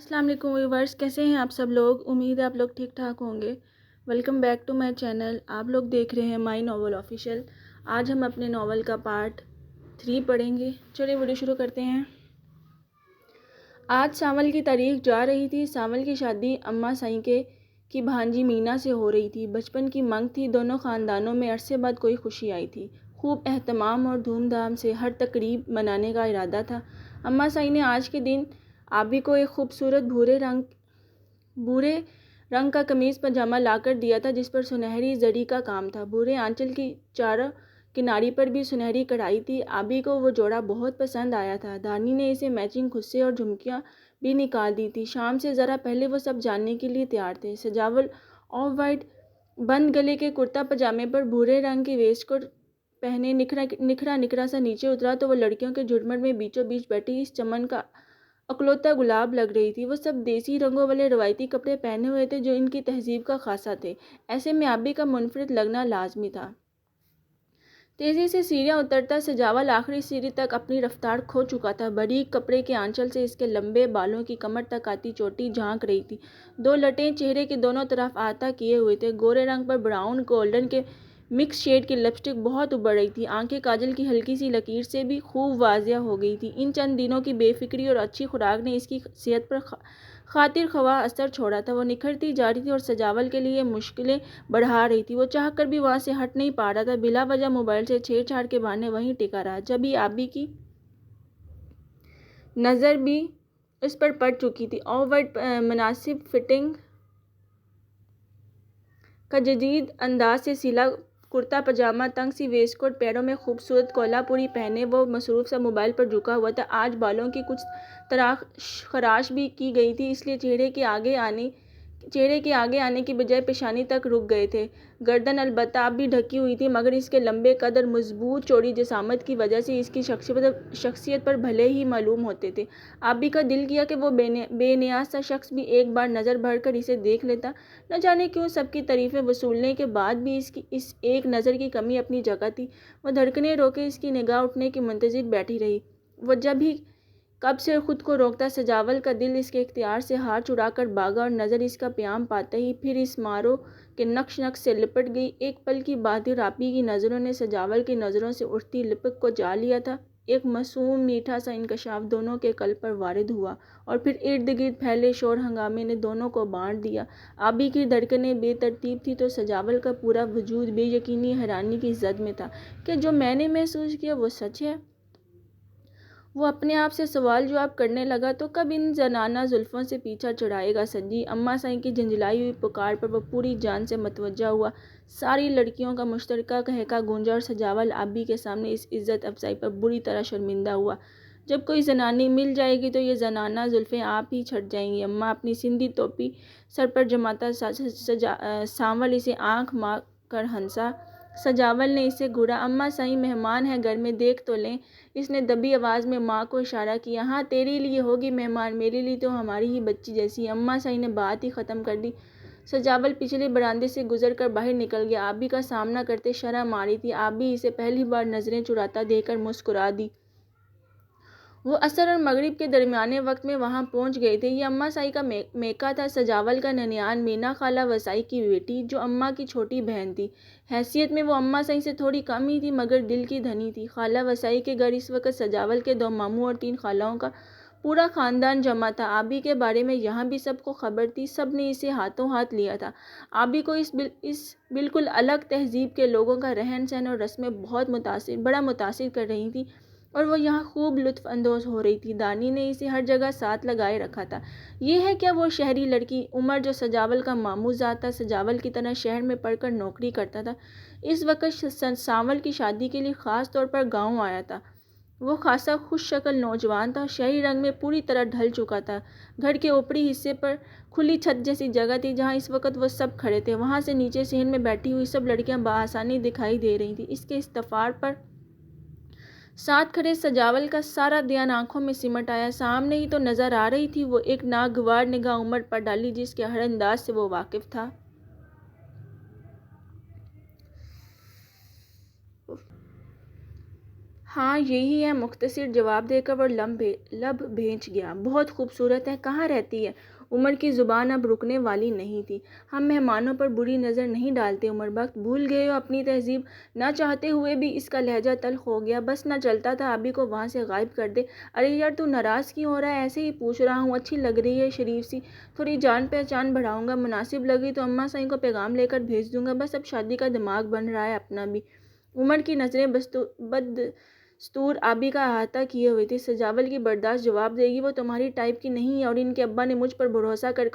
السلام علیکم ویورز، کیسے ہیں آپ سب لوگ؟ امید ہے آپ لوگ ٹھیک ٹھاک ہوں گے۔ Welcome back to my channel. آپ لوگ دیکھ رہے ہیں مائی ناول آفیشیل۔ آج ہم اپنے ناول کا پارٹ 3 پڑھیں گے۔ چلیے ویڈیو شروع کرتے ہیں۔ آج ساول کی تاریخ جا رہی تھی۔ ساول کی شادی اماں سائیں کی بھانجی مینا سے ہو رہی تھی۔ بچپن کی منگ تھی۔ دونوں خاندانوں میں عرصے بعد کوئی خوشی آئی تھی۔ خوب اہتمام اور دھوم دھام سے ہر تقریب منانے کا ارادہ تھا۔ اماں سائیں نے آج کے دن آبی کو ایک خوبصورت بھورے رنگ کا قمیص پاجامہ لا کر دیا تھا، جس پر سنہری زری کا کام تھا۔ بھورے آنچل کی چاروں کناری پر بھی سنہری کڑھائی تھی۔ آبی کو وہ جوڑا بہت پسند آیا تھا۔ دانی نے اسے میچنگ خصے اور جھمکیاں بھی نکال دی تھی۔ شام سے ذرا پہلے وہ سب جاننے کے لیے تیار تھے۔ سجاول آف وائٹ بند گلے کے کرتا پاجامے پر بھورے رنگ کی ویسٹ کوٹ پہنے نکھرا سا نیچے اترا تو وہ لڑکیوں کے جھرمٹ میں بیچوں بیچ بیٹھی اس چمن کا اکلوتا گلاب لگ رہی تھی۔ وہ سب دیسی رنگوں والے روایتی کپڑے پہنے ہوئے تھے جو ان کی تہذیب کا خاصہ تھے۔ ایسے میں آبی کا منفرد لگنا لازمی تھا۔ تیزی سے سیڑھیاں اترتا سجاول آخری سیڑھی تک اپنی رفتار کھو چکا تھا۔ باریک کپڑے کے آنچل سے اس کے لمبے بالوں کی کمر تک آتی چوٹی جھانک رہی تھی۔ دو لٹیں چہرے کے دونوں طرف احاطہ کیے ہوئے تھے۔ گورے رنگ پر براؤن گولڈن کے مکس شیڈ کی لپسٹک بہت ابھر رہی تھی۔ آنکھیں کاجل کی ہلکی سی لکیر سے بھی خوب واضح ہو گئی تھیں۔ ان چند دنوں کی بے فکری اور اچھی خوراک نے اس کی صحت پر خاطر خواہ اثر چھوڑا تھا۔ وہ نکھرتی جا رہی تھی اور سجاول کے لیے مشکلیں بڑھا رہی تھی۔ وہ چاہ کر بھی وہاں سے ہٹ نہیں پا رہا تھا۔ بلا وجہ موبائل سے چھیڑ چھاڑ کے بہانے وہیں ٹکا رہا۔ جبھی آبی کی نظر بھی اس پر پڑ چکی تھی۔ آف وائٹ مناسب فٹنگ کا جدید انداز سے سلا کرتا پاجامہ، تنگ سی ویسٹ کوٹ، پیروں میں خوبصورت کولہاپوری پہنے وہ مصروف سا موبائل پر جھکا ہوا تھا۔ آج بالوں کی کچھ خراش بھی کی گئی تھی، اس لیے چہرے کے آگے آنے کی بجائے پیشانی تک رک گئے تھے۔ گردن البتہ اب بھی ڈھکی ہوئی تھی، مگر اس کے لمبے قد اور مضبوط چوڑی جسامت کی وجہ سے اس کی شخصیت پر بھلے ہی معلوم ہوتے تھے۔ آبی کا دل کیا کہ وہ بے نیاز سا شخص بھی ایک بار نظر بھر کر اسے دیکھ لیتا۔ نہ جانے کیوں سب کی تعریفیں وصولنے کے بعد بھی اس ایک نظر کی کمی اپنی جگہ تھی۔ وہ دھڑکنیں روکے اس کی نگاہ اٹھنے کی منتظر بیٹھی رہی۔ وہ جب ہی کب سے خود کو روکتا، سجاول کا دل اس کے اختیار سے ہار چھڑا کر بھاگا اور نظر اس کا پیام پاتے ہی پھر اس مارو کے نقش سے لپٹ گئی۔ ایک پل کی بات آبی کی نظروں نے سجاول کی نظروں سے اٹھتی لپٹ کو جا لیا تھا۔ ایک معصوم میٹھا سا انکشاف دونوں کے قلب پر وارد ہوا اور پھر ارد گرد پھیلے شور ہنگامے نے دونوں کو بانٹ دیا۔ آبی کی دھڑکنیں بے ترتیب تھیں تو سجاول کا پورا وجود بے یقینی حیرانی کی زد میں تھا۔ کیا جو میں نے محسوس کیا وہ سچ ہے؟ وہ اپنے آپ سے سوال جواب کرنے لگا۔ تو کب ان زنانہ زلفوں سے پیچھا چھڑائے گا سنجی؟ اماں سائیں کی جھنجھلائی ہوئی پکار پر وہ پوری جان سے متوجہ ہوا۔ ساری لڑکیوں کا مشترکہ قہقہ گونجا اور سجاول آبی کے سامنے اس عزت افزائی پر بری طرح شرمندہ ہوا۔ جب کوئی زنانی مل جائے گی تو یہ زنانہ زلفیں آپ ہی چھٹ جائیں گی۔ اماں اپنی سندھی ٹوپی سر پر جماتا سانول اسے آنکھ مار کر ہنسا۔ سجاول نے اسے گھورا۔ اماں سائیں مہمان ہے گھر میں، دیکھ تو لیں۔ اس نے دبی آواز میں ماں کو اشارہ کیا۔ ہاں تیرے لیے ہوگی مہمان، میرے لیے تو ہماری ہی بچی جیسی ہے۔ اماں سائیں نے بات ہی ختم کر دی۔ سجاول پچھلے برآمدے سے گزر کر باہر نکل گیا۔ آبی کا سامنا کرتے شرم آ رہی تھی۔ آبی اسے پہلی بار نظریں چراتا دیکھ کر مسکرا دی۔ وہ عصر اور مغرب کے درمیانے وقت میں وہاں پہنچ گئے تھے۔ یہ اماں سائیں کا میکا تھا، سجاول کا ننیان مینا خالہ وسائی کی بیٹی، جو اماں کی چھوٹی بہن تھی۔ حیثیت میں وہ اماں سائیں سے تھوڑی کم ہی تھی مگر دل کی دھنی تھی۔ خالہ وسائی کے گھر اس وقت سجاول کے 2 ماموں اور 3 خالوں کا پورا خاندان جمع تھا۔ آبی کے بارے میں یہاں بھی سب کو خبر تھی، سب نے اسے ہاتھوں ہاتھ لیا تھا۔ آبی کو اس بالکل الگ تہذیب کے لوگوں کا رہن سہن اور رسمیں بڑا متاثر کر رہی تھیں اور وہ یہاں خوب لطف اندوز ہو رہی تھی۔ دانی نے اسے ہر جگہ ساتھ لگائے رکھا تھا۔ یہ ہے کیا وہ شہری لڑکی عمر جو سجاول کا ماموں زاد تھا، سجاول کی طرح شہر میں پڑھ کر نوکری کرتا تھا، اس وقت ساول کی شادی کے لیے خاص طور پر گاؤں آیا تھا۔ وہ خاصا خوش شکل نوجوان تھا، شہری رنگ میں پوری طرح ڈھل چکا تھا۔ گھر کے اوپری حصے پر کھلی چھت جیسی جگہ تھی جہاں اس وقت وہ سب کھڑے تھے۔ وہاں سے نیچے صحن میں بیٹھی ہوئی سب لڑکیاں بآسانی دکھائی دے رہی تھیں۔ اس کے استفار پر ساتھ کھڑے سجاول کا سارا دھیان آنکھوں میں سمٹ آیا۔ سامنے ہی تو نظر آ رہی تھی وہ ایک ناگوار نگاہ عمر پر ڈالی جس کے ہر انداز سے وہ واقف تھا۔ ہاں یہی ہے، مختصر جواب دے کر وہ لب بھیج گیا۔ بہت خوبصورت ہے، کہاں رہتی ہے؟ عمر کی زبان اب رکنے والی نہیں تھی۔ ہم مہمانوں پر بری نظر نہیں ڈالتے عمر بخت، بھول گئے ہو اپنی تہذیب؟ نہ چاہتے ہوئے بھی اس کا لہجہ تلخ ہو گیا۔ بس نہ چلتا تھا ابھی کو وہاں سے غائب کر دے۔ ارے یار تو ناراض کیوں ہو رہا ہے؟ ایسے ہی پوچھ رہا ہوں، اچھی لگ رہی ہے، شریف سی، تھوڑی جان پہچان بڑھاؤں گا، مناسب لگی تو اماں سائیں کو پیغام لے کر بھیج دوں گا۔ بس اب شادی کا دماغ بن رہا ہے اپنا بھی۔ عمر کی نظریں بدستور آبی کا احاطہ کیے ہوئی تھی۔ سجاول کی برداشت جواب دے گی، وہ تمہاری ٹائپ کی نہیں ہے اور ان کے ابا نے مجھ پر بھروسہ کر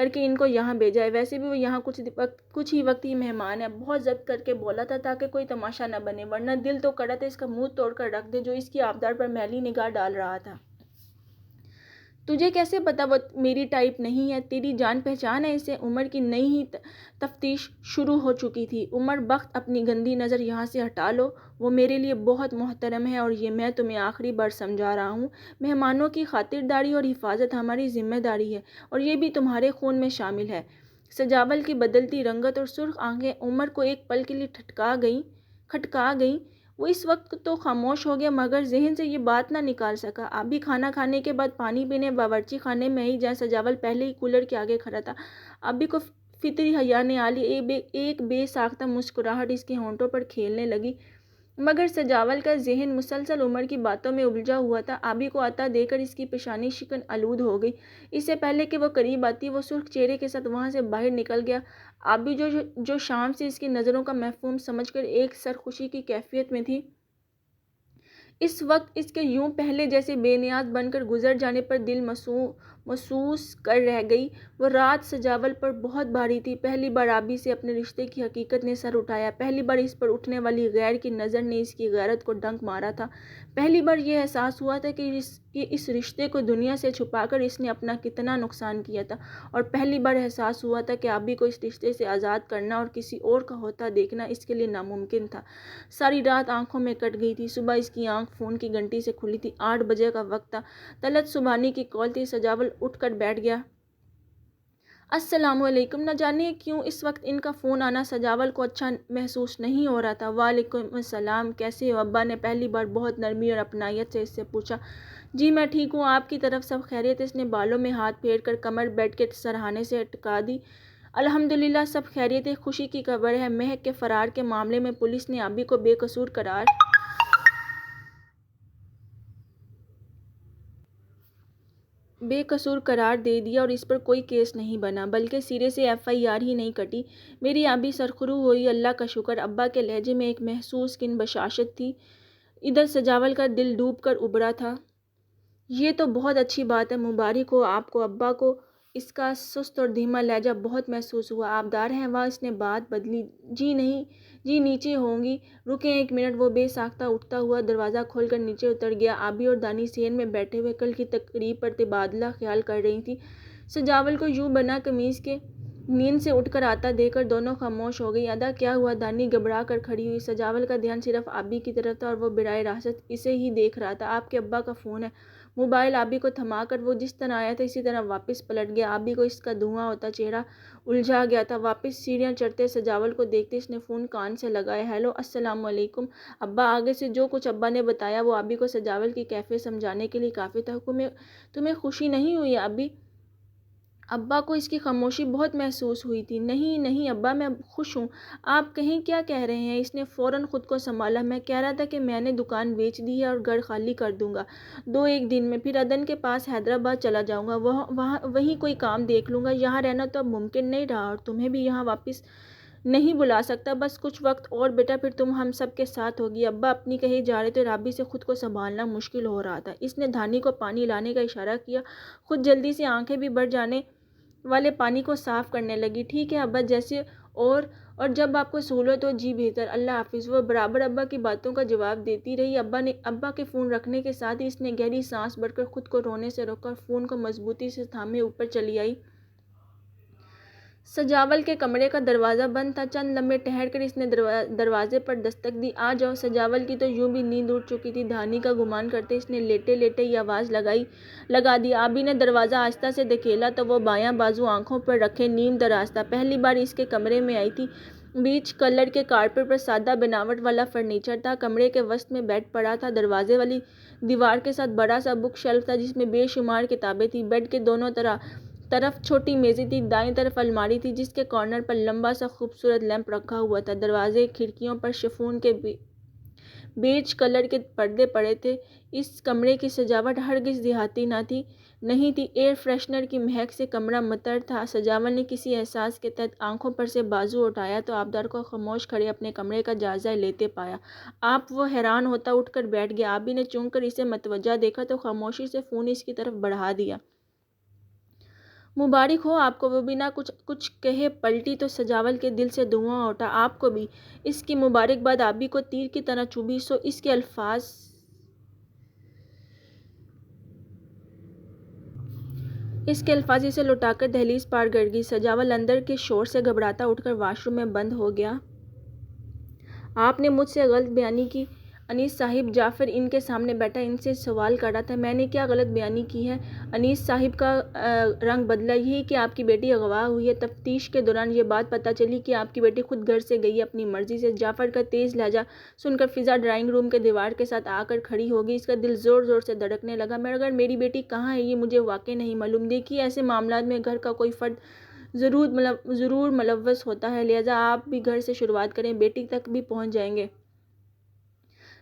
کے ان کو یہاں بھیجا ہے۔ ویسے بھی وہ یہاں کچھ ہی وقت ہی مہمان ہے۔ بہت ضبط کر کے بولا تھا تاکہ کوئی تماشا نہ بنے، ورنہ دل تو کڑا تھا اس کا منہ توڑ کر رکھ دے جو اس کی آبدار پر میلی نگاہ ڈال رہا تھا۔ تجھے کیسے پتا وہ میری ٹائپ نہیں ہے؟ تیری جان پہچان ہے اسے؟ عمر کی نئی ہی تفتیش شروع ہو چکی تھی۔ عمر بخت اپنی گندی نظر یہاں سے ہٹا لو، وہ میرے لیے بہت محترم ہے اور یہ میں تمہیں آخری بار سمجھا رہا ہوں۔ مہمانوں کی خاطرداری اور حفاظت ہماری ذمہ داری ہے اور یہ بھی تمہارے خون میں شامل ہے۔ سجاول کی بدلتی رنگت اور سرخ آنکھیں عمر کو ایک پل کے لیے کھٹکا گئیں۔ وہ اس وقت تو خاموش ہو گیا مگر ذہن سے یہ بات نہ نکال سکا۔ ابھی کھانا کھانے کے بعد پانی پینے باورچی خانے میں ہی جہاں سجاول پہلے ہی کولر کے آگے کھڑا تھا، ابھی کو فطری حیا نے آلی ایک بے ساختہ مسکراہٹ اس کے ہونٹوں پر کھیلنے لگی، مگر سجاول کا ذہن مسلسل عمر کی باتوں میں الجھا ہوا تھا۔ آبی کو عطا دے کر اس کی پیشانی شکن آلود ہو گئی۔ اس سے پہلے کہ وہ قریب آتی وہ سرخ چہرے کے ساتھ وہاں سے باہر نکل گیا۔ آبی جو شام سے اس کی نظروں کا مفہوم سمجھ کر ایک سرخوشی کی کیفیت میں تھی، اس وقت اس کے یوں پہلے جیسے بے نیاز بن کر گزر جانے پر دل محسوس کر رہ گئی۔ وہ رات سجاول پر بہت بھاری تھی۔ پہلی بار آبی سے اپنے رشتے کی حقیقت نے سر اٹھایا، پہلی بار اس پر اٹھنے والی غیر کی نظر نے اس کی غیرت کو ڈنک مارا تھا، پہلی بار یہ احساس ہوا تھا کہ اس رشتے کو دنیا سے چھپا کر اس نے اپنا کتنا نقصان کیا تھا، اور پہلی بار احساس ہوا تھا کہ آبی کو اس رشتے سے آزاد کرنا اور کسی اور کا ہوتا دیکھنا اس کے لیے ناممکن تھا۔ ساری رات آنکھوں میں کٹ گئی تھی۔ صبح اس کی آنکھ فون کی گھنٹی سے کھلی تھی۔ 8 بجے کا وقت تھا۔ طلعت سبحانی کی کال تھی۔ سجاول اٹھ کر بیٹھ گیا۔ السلام علیکم۔ نہ جانے کیوں اس وقت ان کا فون آنا سجاول کو اچھا محسوس نہیں ہو رہا تھا۔ وعلیکم السلام، کیسے ہو؟ ابا نے پہلی بار بہت نرمی اور اپنائیت سے اس سے پوچھا۔ جی میں ٹھیک ہوں، آپ کی طرف سب خیریت؟ اس نے بالوں میں ہاتھ پھیر کر کمر بیڈ کے سرہانے سے ٹکا دی۔ الحمدللہ سب خیریت ہے۔ خوشی کی خبر ہے، مہک کے فرار کے معاملے میں پولیس نے آبی کو بے قصور قرار دے دیا اور اس پر کوئی کیس نہیں بنا، بلکہ سرے سے FIR ہی نہیں کٹی۔ میری آبی سرخرو ہوئی۔ اللہ کا شکر۔ ابا کے لہجے میں ایک محسوس کن بشاشت تھی۔ ادھر سجاول کا دل ڈوب کر ابھرا تھا۔ یہ تو بہت اچھی بات ہے، مبارک ہو آپ کو۔ ابا کو اس کا سست اور دھیما لہجہ بہت محسوس ہوا۔ آبدار ہیں وہاں؟ اس نے بات بدلی۔ جی نہیں، جی نیچے ہوں گی، رکیں ایک منٹ۔ وہ بے ساختہ اٹھتا ہوا دروازہ کھول کر نیچے اتر گیا۔ آبی اور دانی صحن میں بیٹھے ہوئے کل کی تقریب پر تبادلہ خیال کر رہی تھیں۔ سجاول کو یوں بنا قمیص کے نیند سے اٹھ کر آتا دیکھ کر دونوں خاموش ہو گئی۔ ادا کیا ہوا؟ دانی گھبرا کر کھڑی ہوئی۔ سجاول کا دھیان صرف آبی کی طرف تھا اور وہ براہ راست اسے ہی دیکھ رہا تھا۔ آپ کے ابا کا فون ہے۔ موبائل آبی کو تھما کر وہ جس طرح آیا تھا اسی طرح واپس پلٹ گیا۔ آبی کو اس کا دھواں ہوتا چہرہ الجھا گیا تھا۔ واپس سیڑھیاں چڑھتے سجاول کو دیکھتے اس نے فون کان سے لگایا۔ ہیلو، السلام علیکم ابا۔ آگے سے جو کچھ ابا نے بتایا وہ آبی کو سجاول کی کیفیت سمجھانے کے لیے کافی تھا۔ تمہیں خوشی نہیں ہوئی آبی؟ ابا کو اس کی خاموشی بہت محسوس ہوئی تھی۔ نہیں ابا، میں خوش ہوں۔ آپ کہیں کیا کہہ رہے ہیں؟ اس نے فوراً خود کو سنبھالا۔ میں کہہ رہا تھا کہ میں نے دکان بیچ دی ہے اور گھر خالی کر دوں گا 2-1 دن میں، پھر عدن کے پاس حیدرآباد چلا جاؤں گا، وہیں کوئی کام دیکھ لوں گا۔ یہاں رہنا تو اب ممکن نہیں رہا اور تمہیں بھی یہاں واپس نہیں بلا سکتا۔ بس کچھ وقت اور بیٹا، پھر تم ہم سب کے ساتھ ہوگی۔ ابا اپنی کہے جا رہے تھے، رابی سے خود کو سنبھالنا مشکل ہو رہا تھا۔ اس نے دھانی کو پانی لانے کا اشارہ کیا، خود جلدی سے آنکھیں بھی بھر جانے والے پانی کو صاف کرنے لگی۔ ٹھیک ہے ابا، جیسے اور جب آپ کو سہولت ہو۔ جی بہتر، اللہ حافظ۔ وہ برابر ابا کی باتوں کا جواب دیتی رہی۔ ابا کے فون رکھنے کے ساتھ ہی اس نے گہری سانس بھر کر خود کو رونے سے روکا اور فون کو مضبوطی سے تھامے اوپر چلی آئی۔ سجاول کے کمرے کا دروازہ بند تھا۔ چند لمحے ٹھہر کر اس نے دروازے پر دستک دی۔ آ جاؤ۔ سجاول کی تو یوں بھی نیند اڑ چکی تھی۔ دھانی کا گمان کرتے اس نے لیٹے لیٹے ہی آواز لگا دی۔ آبی نے دروازہ آہستہ سے دھکیلا تو وہ بایاں بازو آنکھوں پر رکھے نیم دراز تھا۔ پہلی بار اس کے کمرے میں آئی تھی۔ بیچ کلر کے کارپیٹ پر سادہ بناوٹ والا فرنیچر تھا۔ کمرے کے وسط میں بیڈ پڑا تھا۔ دروازے والی دیوار کے ساتھ بڑا سا بک شیلف تھا جس میں بے شمار کتابیں تھیں۔ بیڈ کے دونوں طرف چھوٹی میزیں تھیں۔ دائیں طرف الماری تھی جس کے کارنر پر لمبا سا خوبصورت لیمپ رکھا ہوا تھا۔ دروازے کھڑکیوں پر شفون کے بیج کلر کے پردے پڑے تھے۔ اس کمرے کی سجاوٹ ہرگز دیہاتی نہیں تھی۔ ایئر فریشنر کی مہک سے کمرہ مطر تھا۔ سجاوٹ نے کسی احساس کے تحت آنکھوں پر سے بازو اٹھایا تو آبدار کو خاموش کھڑے اپنے کمرے کا جائزہ لیتے پایا۔ وہ حیران ہوتا اٹھ کر بیٹھ گیا۔ آبی نے چونک کر اسے متوجہ دیکھا تو خاموشی سے فون اس کی طرف بڑھا دیا۔ مبارک ہو آپ کو، وہ بنا کچھ کہے پلٹی تو سجاول کے دل سے دھواں اٹھا۔ آپ کو بھی۔ اس کی مبارکباد آبی کو تیر کی طرح چبھی سو اس کے الفاظ اسے لوٹا کر دہلیز پار کر گئی۔ سجاول اندر کے شور سے گھبراتا اٹھ کر واش روم میں بند ہو گیا۔ آپ نے مجھ سے غلط بیانی کی انیس صاحب، جعفر ان کے سامنے بیٹھا ان سے سوال کر رہا تھا۔ میں نے کیا غلط بیانی کی ہے؟ انیس صاحب کا رنگ بدلا۔ یہی کہ آپ کی بیٹی اغوا ہوئی ہے۔ تفتیش کے دوران یہ بات پتہ چلی کہ آپ کی بیٹی خود گھر سے گئی ہے اپنی مرضی سے۔ جعفر کا تیز لہجہ سن کر فضا ڈرائنگ روم کے دیوار کے ساتھ آ کر کھڑی ہو گئی۔ اس کا دل زور زور سے دھڑکنے لگا۔ مگر میری بیٹی کہاں ہے یہ مجھے واقعی نہیں معلوم۔ دیکھیے ایسے معاملات میں گھر کا کوئی فرد ضرور ملوث ہوتا ہے، لہٰذا آپ بھی گھر سے شروعات کریں، بیٹی تک بھی پہنچ جائیں گے۔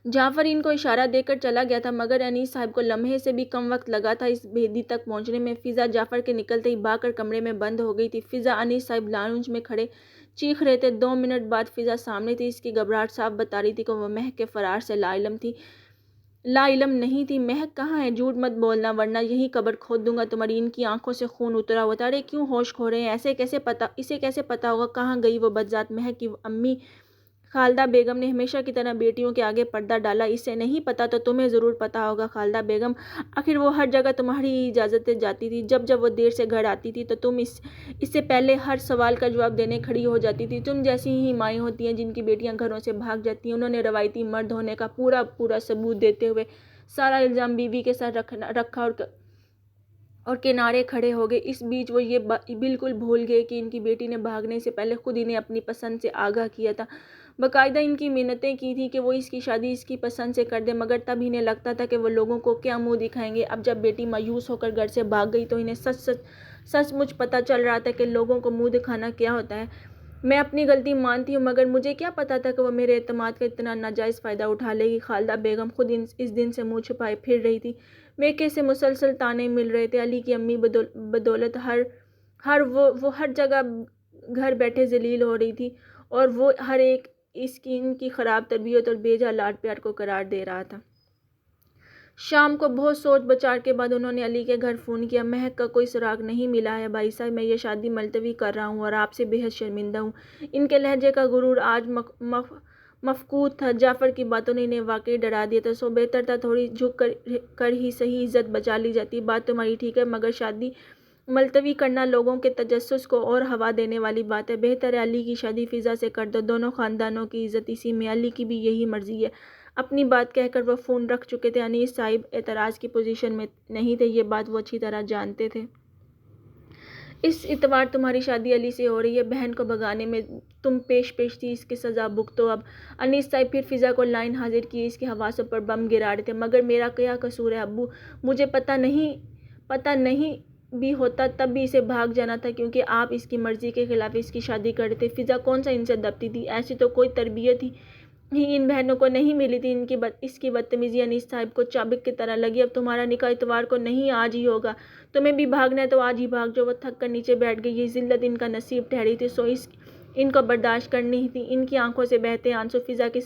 جعفر ان کو اشارہ دے کر چلا گیا تھا مگر انیس صاحب کو لمحے سے بھی کم وقت لگا تھا اس بھیدی تک پہنچنے میں۔ فضا جعفر کے نکلتے ہی بھاگ کر کمرے میں بند ہو گئی تھی۔ فضا، انیس صاحب لاؤنج میں کھڑے چیخ رہے تھے۔ 2 منٹ بعد فضا سامنے تھی۔ اس کی گھبراہٹ صاف بتا رہی تھی کہ وہ مہک کے فرار سے لا علم نہیں تھی۔ مہک کہاں ہے؟ جھوٹ مت بولنا ورنہ یہیں قبر کھود دوں گا تمہاری۔ ان کی آنکھوں سے خون اترا ہوا تھا۔ ارے کیوں ہوش کھو رہے ہیں؟ اسے کیسے پتا ہوگا کہاں گئی وہ بدذات مہک کی امی؟ خالدہ بیگم نے ہمیشہ کی طرح بیٹیوں کے آگے پردہ ڈالا۔ اسے نہیں پتا تو تمہیں ضرور پتا ہوگا خالدہ بیگم، آخر وہ ہر جگہ تمہاری ہی اجازت سے جاتی تھی۔ جب وہ دیر سے گھر آتی تھی تو تم اس سے پہلے ہر سوال کا جواب دینے کھڑی ہو جاتی تھی۔ تم جیسی ہی مائیں ہوتی ہیں جن کی بیٹیاں گھروں سے بھاگ جاتی ہیں۔ انہوں نے روایتی مرد ہونے کا پورا ثبوت دیتے ہوئے سارا الزام بیوی کے ساتھ رکھا اور کنارے کھڑے ہو گئے۔ اس بیچ وہ یہ بالکل بھول گئے کہ ان کی بیٹی نے بھاگنے سے پہلے خود انہیں اپنی پسند سے آگاہ کیا تھا، باقاعدہ ان کی منتیں کی تھیں کہ وہ اس کی شادی اس کی پسند سے کر دیں، مگر تب انہیں لگتا تھا کہ وہ لوگوں کو کیا منہ دکھائیں گے۔ اب جب بیٹی مایوس ہو کر گھر سے بھاگ گئی تو انہیں سچ مچ پتہ چل رہا تھا کہ لوگوں کو منہ دکھانا کیا ہوتا ہے۔ میں اپنی غلطی مانتی ہوں مگر مجھے کیا پتا تھا کہ وہ میرے اعتماد کا اتنا ناجائز فائدہ اٹھا لے گی۔ خالدہ بیگم خود اس دن سے منہ چھپائے پھر رہی تھی۔ میکے سے مسلسل طعنے مل رہے تھے۔ علی کی امی بدولت وہ ہر جگہ گھر بیٹھے ذلیل ہو رہی تھی اور وہ ہر ایک ان کی خراب تربیت اور بیجا لاڈ پیار کو قرار دے رہا تھا۔ شام کو بہت سوچ بچار کے بعد انہوں نے علی کے گھر فون کیا۔ مہک کا کوئی سراغ نہیں ملا ہے بھائی صاحب، میں یہ شادی ملتوی کر رہا ہوں اور آپ سے بے حد شرمندہ ہوں۔ ان کے لہجے کا غرور آج مفقود تھا۔ جعفر کی باتوں نے انہیں واقعی ڈرا دیا تھا۔ سو بہتر تھا تھوڑی جھک کر ہی صحیح عزت بچا لی جاتی۔ بات تمہاری ٹھیک ہے مگر شادی ملتوی کرنا لوگوں کے تجسس کو اور ہوا دینے والی بات ہے۔ بہتر ہے علی کی شادی فضا سے کر دو، دونوں خاندانوں کی عزت اسی میں۔ علی کی بھی یہی مرضی ہے۔ اپنی بات کہہ کر وہ فون رکھ چکے تھے۔ انیس صاحب اعتراض کی پوزیشن میں نہیں تھے، یہ بات وہ اچھی طرح جانتے تھے۔ اس اتوار تمہاری شادی علی سے ہو رہی ہے، بہن کو بھگانے میں تم پیش تھی، اس کی سزا بھگتو اب۔ انیس صاحب پھر فضا کو لائن حاضر کیے۔ اس کے حواسوں پر بم گرا رہے تھے۔ مگر میرا کیا قصور ہے ابو؟ مجھے پتہ نہیں بھی ہوتا تب بھی اسے بھاگ جانا تھا کیونکہ آپ اس کی مرضی کے خلاف اس کی شادی کر رہے تھے۔ فضا کون سا ان سے دبتی تھی؟ ایسی تو کوئی تربیت ہی ان بہنوں کو نہیں ملی تھی۔ اس کی بدتمیزی انیس صاحب کو چابک کی طرح لگی۔ اب تمہارا نکاح اتوار کو نہیں آج ہی ہوگا، تمہیں بھی بھاگنا ہے تو آج ہی بھاگ جاؤ۔ وہ تھک کر نیچے بیٹھ گئی۔ یہ ذلت ان کا نصیب ٹھہری تھی سو ان کو برداشت کرنی ہی تھی۔ ان کی آنکھوں سے بہتے آنسو فضا کی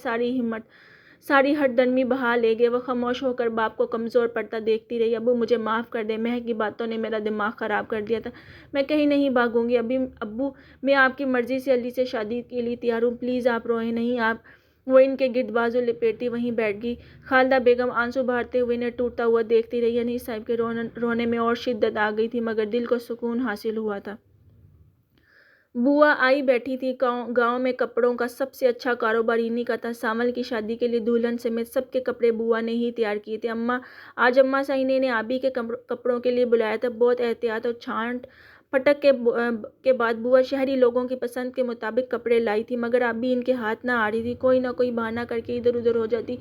ساری ہٹدرمی بہا لے گئے۔ وہ خاموش ہو کر باپ کو کمزور پڑتا دیکھتی رہی۔ ابو مجھے معاف کر دیں، مہک کی باتوں نے میرا دماغ خراب کر دیا تھا، میں کہیں نہیں بھاگوں گی۔ ابو میں آپ کی مرضی سے علی سے شادی کے لیے تیار ہوں، پلیز آپ روئیں نہیں۔ وہ ان کے گرد بازو لپیٹتی وہیں بیٹھ گئی۔ خالدہ بیگم آنسو بہاتے ہوئے انہیں ٹوٹتا ہوا دیکھتی رہی۔ انیس صاحب کے رونے میں اور شدت آ گئی تھی مگر دل کو سکون حاصل ہوا تھا۔ بوا آئی بیٹھی تھی۔ گاؤں میں کپڑوں کا سب سے اچھا کاروبار انہی کا تھا۔ ساول کی شادی کے لیے دلہن سمیت سب کے کپڑے بوا نے ہی تیار کیے تھے۔ آج اماں صاحب نے انہیں آبی کے کپڑوں کے لیے بلایا تھا۔ بہت احتیاط اور چھانٹ پھٹک کے بعد بوا شہری لوگوں کی پسند کے مطابق کپڑے لائی تھی، مگر اب بھی ان کے ہاتھ نہ آ رہی تھی۔ کوئی نہ کوئی بہانہ کر کے ادھر ادھر ہو جاتی۔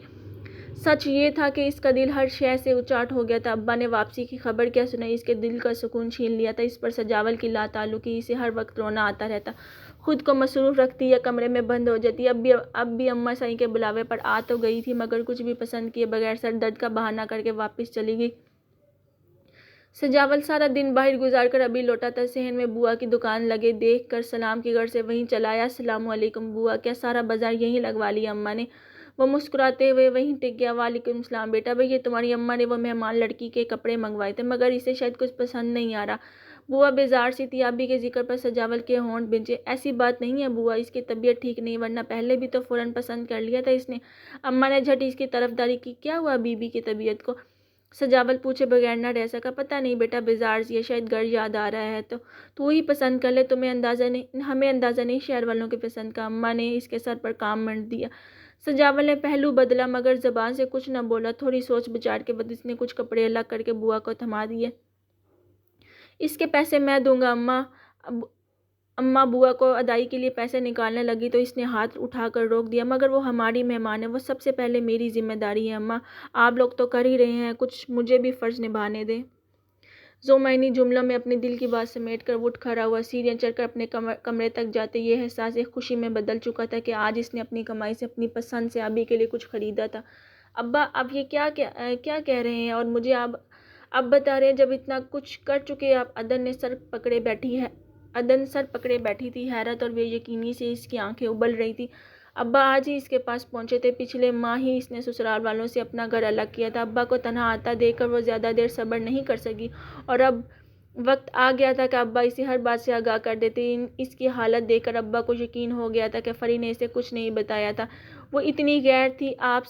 سچ یہ تھا کہ اس کا دل ہر شے سے اچاٹ ہو گیا تھا۔ ابا نے واپسی کی خبر کیا سنائی، اس کے دل کا سکون چھین لیا تھا۔ اس پر سجاول کی لا تعلقی، اسے ہر وقت رونا آتا رہتا، خود کو مصروف رکھتی یا کمرے میں بند ہو جاتی۔ اب بھی اماں سائیں کے بلاوے پر آ تو گئی تھی، مگر کچھ بھی پسند کیے بغیر سر درد کا بہانہ کر کے واپس چلی گئی۔ سجاول سارا دن باہر گزار کر ابھی لوٹا تھا۔ صحن میں بوا کی دکان لگے دیکھ کر سلام کی غرض سے وہیں چلا آیا۔ السلام علیکم بوا، کیا سارا بازار یہیں لگوا لیا اماں نے؟ وہ مسکراتے ہوئے وہیں ٹک گیا۔ وعلیکم السلام بیٹا، یہ تمہاری اماں نے وہ مہمان لڑکی کے کپڑے منگوائے تھے، مگر اسے شاید کچھ پسند نہیں آ رہا۔ بوا بیزار سی تھی۔ ابھی کے ذکر پر سجاول کے ہونٹ بھنجے۔ ایسی بات نہیں ہے بوا، اس کی طبیعت ٹھیک نہیں، ورنہ پہلے بھی تو فوراً پسند کر لیا تھا اس نے۔ اماں نے جھٹ اس کی طرفداری کی۔ کیا ہوا بی بی کی طبیعت کو؟ سجاول پوچھے بغیر نہ رہ سکا۔ پتہ نہیں بیٹا، بیزار سی ہے، شاید گھر یاد آ رہا ہے، تو ہی پسند کر لے، ہمیں اندازہ نہیں شہر والوں کی پسند کا۔ اماں نے اس کے سر پر کام منڈ دیا۔ سجاول نے پہلو بدلا، مگر زبان سے کچھ نہ بولا۔ تھوڑی سوچ بچار کے بعد اس نے کچھ کپڑے الگ کر کے بوا کو تھما دیے۔ اس کے پیسے میں دوں گا اماں بوا کو ادائی کے لیے پیسے نکالنے لگی تو اس نے ہاتھ اٹھا کر روک دیا۔ مگر وہ ہماری مہمان ہے، وہ سب سے پہلے میری ذمہ داری ہے اماں، آپ لوگ تو کر ہی رہے ہیں، کچھ مجھے بھی فرض نبھانے دیں۔ ذومعنی جملوں میں اپنی دل کی بات سمیٹ کر اٹھ کھڑا ہوا۔ سیڑھیاں چڑھ کر اپنے کمرے تک جاتے یہ احساس ایک خوشی میں بدل چکا تھا کہ آج اس نے اپنی کمائی سے اپنی پسند سے ابھی کے لیے کچھ خریدا تھا۔ ابا، اب یہ کیا کہہ رہے ہیں، اور مجھے اب بتا رہے ہیں جب اتنا کچھ کر چکے آپ؟ عدن سر پکڑے بیٹھی تھی، حیرت اور بے یقینی سے اس کی آنکھیں ابل رہی تھی۔ ابا آج ہی اس کے پاس پہنچے تھے، پچھلے ماہ ہی اس نے سسرال والوں سے اپنا گھر الگ کیا تھا۔ ابا کو تنہا آتا دیکھ کر وہ زیادہ دیر صبر نہیں کر سکی، اور اب وقت آ گیا تھا کہ ابا اسے ہر بات سے آگاہ کر دیتے۔ اس کی حالت دیکھ کر ابا کو یقین ہو گیا تھا کہ فری نے اسے کچھ نہیں بتایا تھا۔ میں اتنی غیر تھی آپ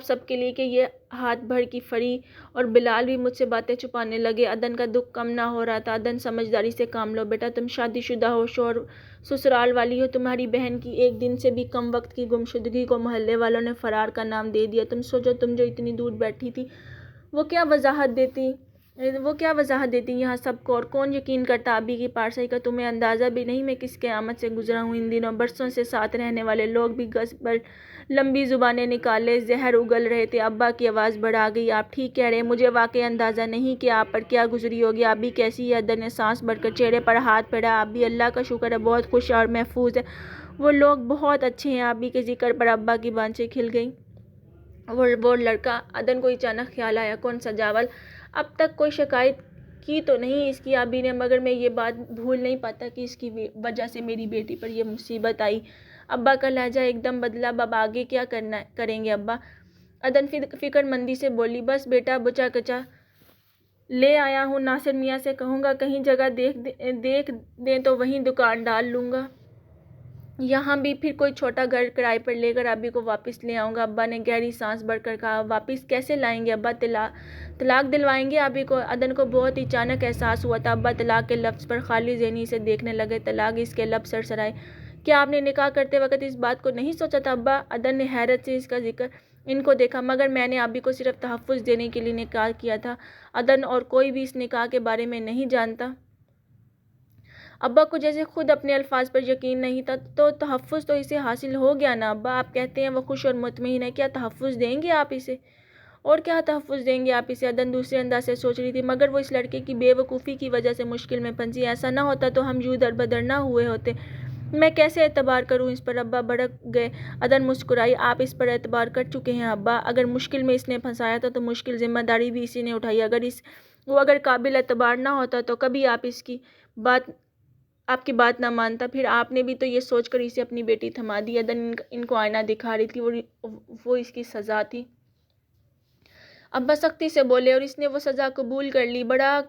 سب کے لیے کہ یہ ہاتھ بھر کی فری اور بلال بھی مجھ سے باتیں چھپانے لگے۔ عدن کا دکھ کم نہ ہو رہا تھا۔ عدن، سمجھداری سے کام لو بیٹا، تم شادی شدہ ہو، شوہر سسرال والی ہو، تمہاری بہن کی ایک دن سے بھی کم وقت کی گمشدگی کو محلے والوں نے فرار کا نام دے دیا۔ تم سوچو، تم جو اتنی دور بیٹھی تھی، وہ کیا وضاحت دیتی یہاں سب کو، اور کون یقین کرتا ابھی کی پارسائی کا؟ تمہیں اندازہ بھی نہیں میں کس قیامت سے گزرا ہوں ان دنوں۔ برسوں سے ساتھ رہنے والے لوگ بھی گز بھر لمبی زبانیں نکالے زہر اگل رہے تھے۔ ابا کی آواز بڑھا گئی۔ آپ ٹھیک کہہ رہے ہیں، مجھے واقعی اندازہ نہیں کہ آپ پر کیا گزری ہوگی۔ ابھی کیسی ہے؟ عدن نے سانس بھر کر چہرے پر ہاتھ پھیرا۔ ابھی اللہ کا شکر ہے بہت خوش اور محفوظ ہے، وہ لوگ بہت اچھے ہیں۔ ابھی کے ذکر پر ابا کی بانچیں کھل گئیں۔ وہ لڑکا، عدن کو اچانک خیال آیا، کون؟ سجاول؟ اب تک کوئی شکایت کی تو نہیں اس کی ابھی نے، مگر میں یہ بات بھول نہیں پاتا کہ اس کی وجہ سے میری بیٹی پر یہ مصیبت آئی۔ ابا کا لہجہ ایک دم بدلا۔ اب آگے کیا کریں گے ابا؟ عدن فکر مندی سے بولی، بس بیٹا بچا کچا لے آیا ہوں، ناصر میاں سے کہوں گا کہیں جگہ دیکھ دیں تو وہیں دکان ڈال لوں گا، یہاں بھی پھر کوئی چھوٹا گھر کرائے پر لے کر ابھی کو واپس لے آؤں گا۔ ابا نے گہری سانس بھر کر کہا، واپس کیسے لائیں گے ابا؟ طلاق دلوائیں گے ابھی کو؟ عدن کو بہت ہی اچانک احساس ہوا تھا۔ ابا طلاق کے لفظ پر خالی ذہنی سے دیکھنے لگے۔ طلاق؟ اس کے لب سرسرائے۔ کیا آپ نے نکاح کرتے وقت اس بات کو نہیں سوچا تھا ابا؟ عدن نے حیرت سے اس کا ذکر ان کو دیکھا، مگر میں نے ابھی کو صرف تحفظ دینے کے لیے نکاح کیا تھا عدن، اور کوئی بھی اس نکاح کے بارے میں نہیں جانتا۔ ابا کو جیسے خود اپنے الفاظ پر یقین نہیں تھا۔ تو تحفظ تو اسے حاصل ہو گیا نا ابا؟ آپ کہتے ہیں وہ خوش اور مطمئن ہے، کیا تحفظ دیں گے آپ اسے؟ اور کیا تحفظ دیں گے آپ اسے؟ عدن دوسرے انداز سے سوچ رہی تھی، مگر وہ اس لڑکے کی بے وقوفی کی وجہ سے مشکل میں پھنسی۔ ایسا نہ ہوتا تو ہم یوں دربدر نہ ہوئے ہوتے، میں کیسے اعتبار کروں اس پر؟ ابا بھڑک گئے۔ عدن مسکرائی، آپ اس پر اعتبار کر چکے ہیں ابا، اگر مشکل میں اس نے پھنسایا تھا تو مشکل ذمہ داری بھی اسی نے اٹھائی، وہ اگر قابل اعتبار نہ ہوتا تو کبھی آپ کی بات نہ مانتا، پھر آپ نے بھی تو یہ سوچ کر اسے اپنی بیٹی تھما دی۔ عدن ان کو آئینہ دکھا رہی تھی، وہ اس کی سزا تھی۔ ابا سختی سے بولے، اور اس نے وہ سزا قبول کر لی، بڑا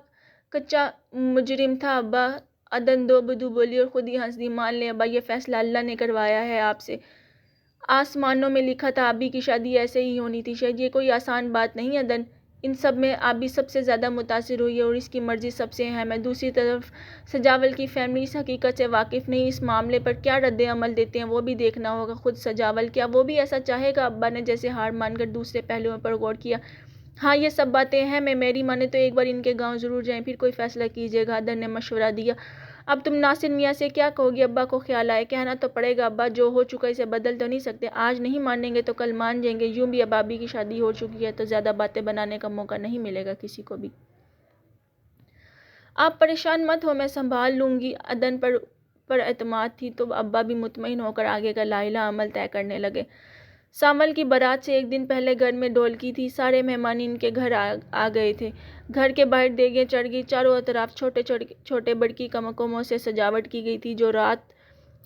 کچا مجرم تھا ابا۔ عدن دو بدو بولی اور خود ہی ہنس دی، مان لیں ابا، یہ فیصلہ اللہ نے کروایا ہے آپ سے، آسمانوں میں لکھا تھا ابھی کی شادی ایسے ہی ہونی تھی، شاید یہ کوئی آسان بات نہیں عدن، ان سب میں ابھی سب سے زیادہ متاثر ہوئی ہے اور اس کی مرضی سب سے اہم ہے۔ دوسری طرف سجاول کی فیملی اس حقیقت سے واقف نہیں، اس معاملے پر کیا رد عمل دیتے ہیں وہ بھی دیکھنا ہوگا۔ خود سجاول، کیا وہ بھی ایسا چاہے گا؟ ابا نے جیسے ہار مان کر دوسرے پہلوؤں پر غور کیا۔ ہاں یہ سب باتیں ہیں، میری مانے تو ایک بار ان کے گاؤں ضرور جائیں، پھر کوئی فیصلہ کیجیے گا۔ عدن نے مشورہ دیا۔ اب تم ناصر میاں سے کیا کہو گی؟ ابا کو خیال آیا۔ کہنا تو پڑے گا ابا، جو ہو چکا اسے بدل تو نہیں سکتے، آج نہیں مانیں گے تو کل مان جائیں گے، یوں بھی اب آبی کی شادی ہو چکی ہے تو زیادہ باتیں بنانے کا موقع نہیں ملے گا کسی کو بھی۔ آپ پریشان مت ہو، میں سنبھال لوں گی۔ عدن پر اعتماد تھی تو ابا بھی مطمئن ہو کر آگے کا لائحہ عمل طے کرنے لگے۔ ساول کی بارات سے ایک دن پہلے گھر میں ڈھولکی تھی، سارے مہمان ان کے گھر آ گئے تھے۔ گھر کے باہر دیگیں چڑھ گئی، چاروں طرف چھوٹے بڑکی کمکموں سے سجاوٹ کی گئی تھی جو رات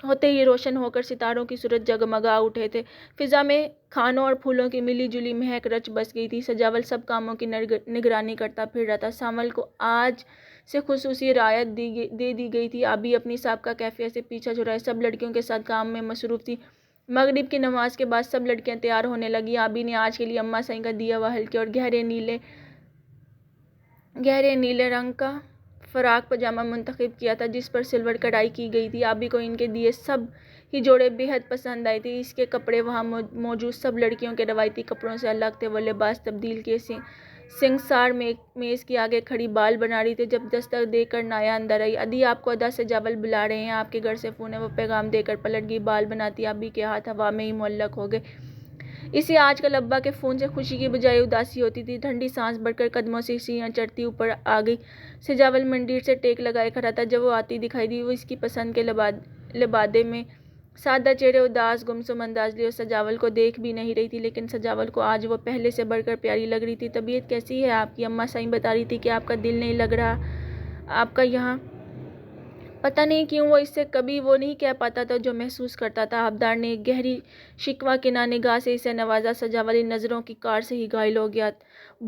ہوتے ہی روشن ہو کر ستاروں کی صورت جگمگا اٹھے تھے۔ فضا میں کھانوں اور پھولوں کی ملی جلی مہک رچ بس گئی تھی۔ سجاول سب کاموں کی نگرانی کرتا پھر رہا تھا۔ ساول کو آج سے خصوصی رعایت دے دی گئی تھی۔ آبی اپنی سابقہ کیفیت سے پیچھا چھڑائے سب لڑکیوں کے ساتھ کام میں مصروف تھی۔ مغرب کی نماز کے بعد سب لڑکیاں تیار ہونے لگیں۔ آبی نے آج کے لیے اماں سائیں کا دیا ہوا ہلکے اور گہرے نیلے رنگ کا فراق پاجامہ منتخب کیا تھا جس پر سلور کڑھائی کی گئی تھی۔ آبی کو ان کے دیے سب ہی جوڑے بے حد پسند آئے تھے۔ اس کے کپڑے وہاں موجود سب لڑکیوں کے روایتی کپڑوں سے الگ تھے۔ وہ لباس تبدیل کیے سنگسار میز کے آگے کھڑی بال بنا رہی تھی جب دستک دے کر نایا اندر آئی۔ ادی آپ کو ادا سجاول بلا رہے ہیں، آپ کے گھر سے فون ہے۔ وہ پیغام دے کر پلٹ گئی۔ بال بناتی آبی کے ہاتھ ہوا میں ہی معلق ہو گئے۔ اسے آج کل ابا کے فون سے خوشی کی بجائے اداسی ہوتی تھی۔ ٹھنڈی سانس بھر کر قدموں سے سیڑھیاں چڑھتی اوپر آ گئی۔ سجاول منڈیر سے ٹیک لگائے کھڑا تھا جب وہ آتی دکھائی دی۔ وہ اس کی پسند کے لبادے میں سادہ چہرے، اداس گمسم انداز لیے سجاول کو دیکھ بھی نہیں رہی تھی، لیکن سجاول کو آج وہ پہلے سے بڑھ کر پیاری لگ رہی تھی۔ طبیعت کیسی ہے آپ کی؟ اماں سائیں بتا رہی تھی کہ آپ کا دل نہیں لگ رہا آپ کا یہاں۔ پتہ نہیں کیوں وہ اس سے کبھی وہ نہیں کہہ پاتا تھا جو محسوس کرتا تھا۔ آبدار نے ایک گہری شکوہ کناں نگاہ سے اسے نوازا۔ سجاول ان نظروں کی کار سے ہی گھائل ہو گیا۔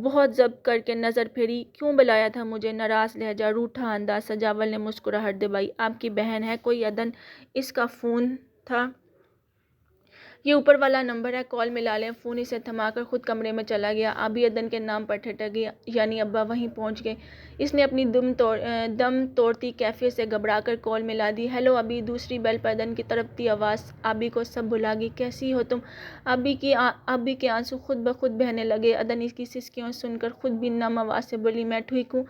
بہت ضبط کر کے نظر پھیری۔ کیوں بلایا تھا مجھے؟ ناراض لہجہ، روٹھا انداز۔ سجاول نے مسکراہٹ دبائی۔ آپ کی بہن ہے کوئی؟ عدن، اس کا فون تھا؟ یہ اوپر والا نمبر ہے، کال ملا لیں۔ فون اسے تھما کر خود کمرے میں چلا گیا۔ آبی عدن کے نام پر ٹھٹک گئی، یعنی ابا وہیں پہنچ گئے۔ اس نے اپنی دم توڑتی کیفیت سے گھبرا کر کال ملا دی۔ ہیلو ابی۔ دوسری بیل پر عدن کی تڑپتی آواز آبی کو سب بھلا گئی۔ کیسی ہو تم؟ آبی کے آنسو خود بخود بہنے لگے۔ عدن اس کی سسکیوں سن کر خود بھی نم آواز سے بولی، میں ٹھیک ہوں۔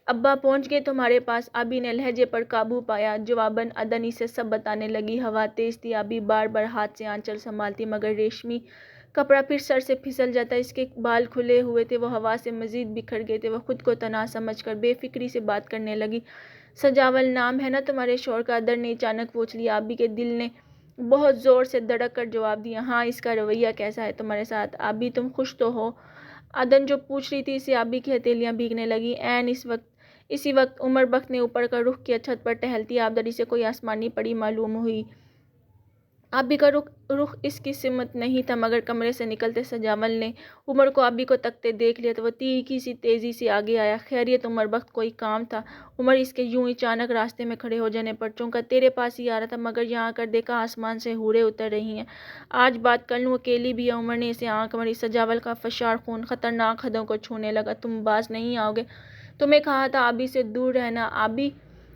ابا پہنچ گئے تمہارے پاس؟ آبی نے لہجے پر قابو پایا۔ جواباً عدن اسے سب بتانے لگی۔ ہوا تیز تھی۔ آبی بار بار ہاتھ سے آنچل سنبھالتی مگر ریشمی کپڑا پھر سر سے پھسل جاتا۔ اس کے بال کھلے ہوئے تھے، وہ ہوا سے مزید بکھر گئے تھے۔ وہ خود کو تنہا سمجھ کر بے فکری سے بات کرنے لگی۔ سجاول نام ہے نا تمہارے شوہر کا؟ عدن نے اچانک پوچھ لیا۔ آبی کے دل نے بہت زور سے دھڑک کر جواب دیا، ہاں۔ اس کا رویہ کیسا ہے تمہارے ساتھ؟ آبی تم خوش تو ہو؟ عدن جو پوچھ رہی تھی اسے آبی کی ہتھیلیاں بھیگنے لگیں۔ اسی وقت عمر بخت نے اوپر کا رخ کیا۔ چھت پر ٹہلتی آبداری سے کوئی آسمانی پری معلوم ہوئی۔ آبی کا رخ اس کی سمت نہیں تھا مگر کمرے سے نکلتے سجاول نے عمر کو آبی کو تکتے دیکھ لیا تو وہ تیزی سی تیزی آگے آیا۔ خیریت عمر بخت؟ کوئی کام تھا؟ عمر اس کے یوں اچانک راستے میں کھڑے ہو جانے پر چونکا۔ تیرے پاس ہی آ رہا تھا مگر یہاں آ کر دیکھا آسمان سے حوریں اتر رہی ہیں۔ آج بات کر لوں؟ اکیلی بھی ہے؟ عمر نے اسے آنکھ ماری۔ سجاول کا فشار خون خطرناک حدوں کو چھونے لگا۔ تم باز نہیں آؤ گے؟ تمہیں کہا تھا آبی سے دور رہنا۔ آبی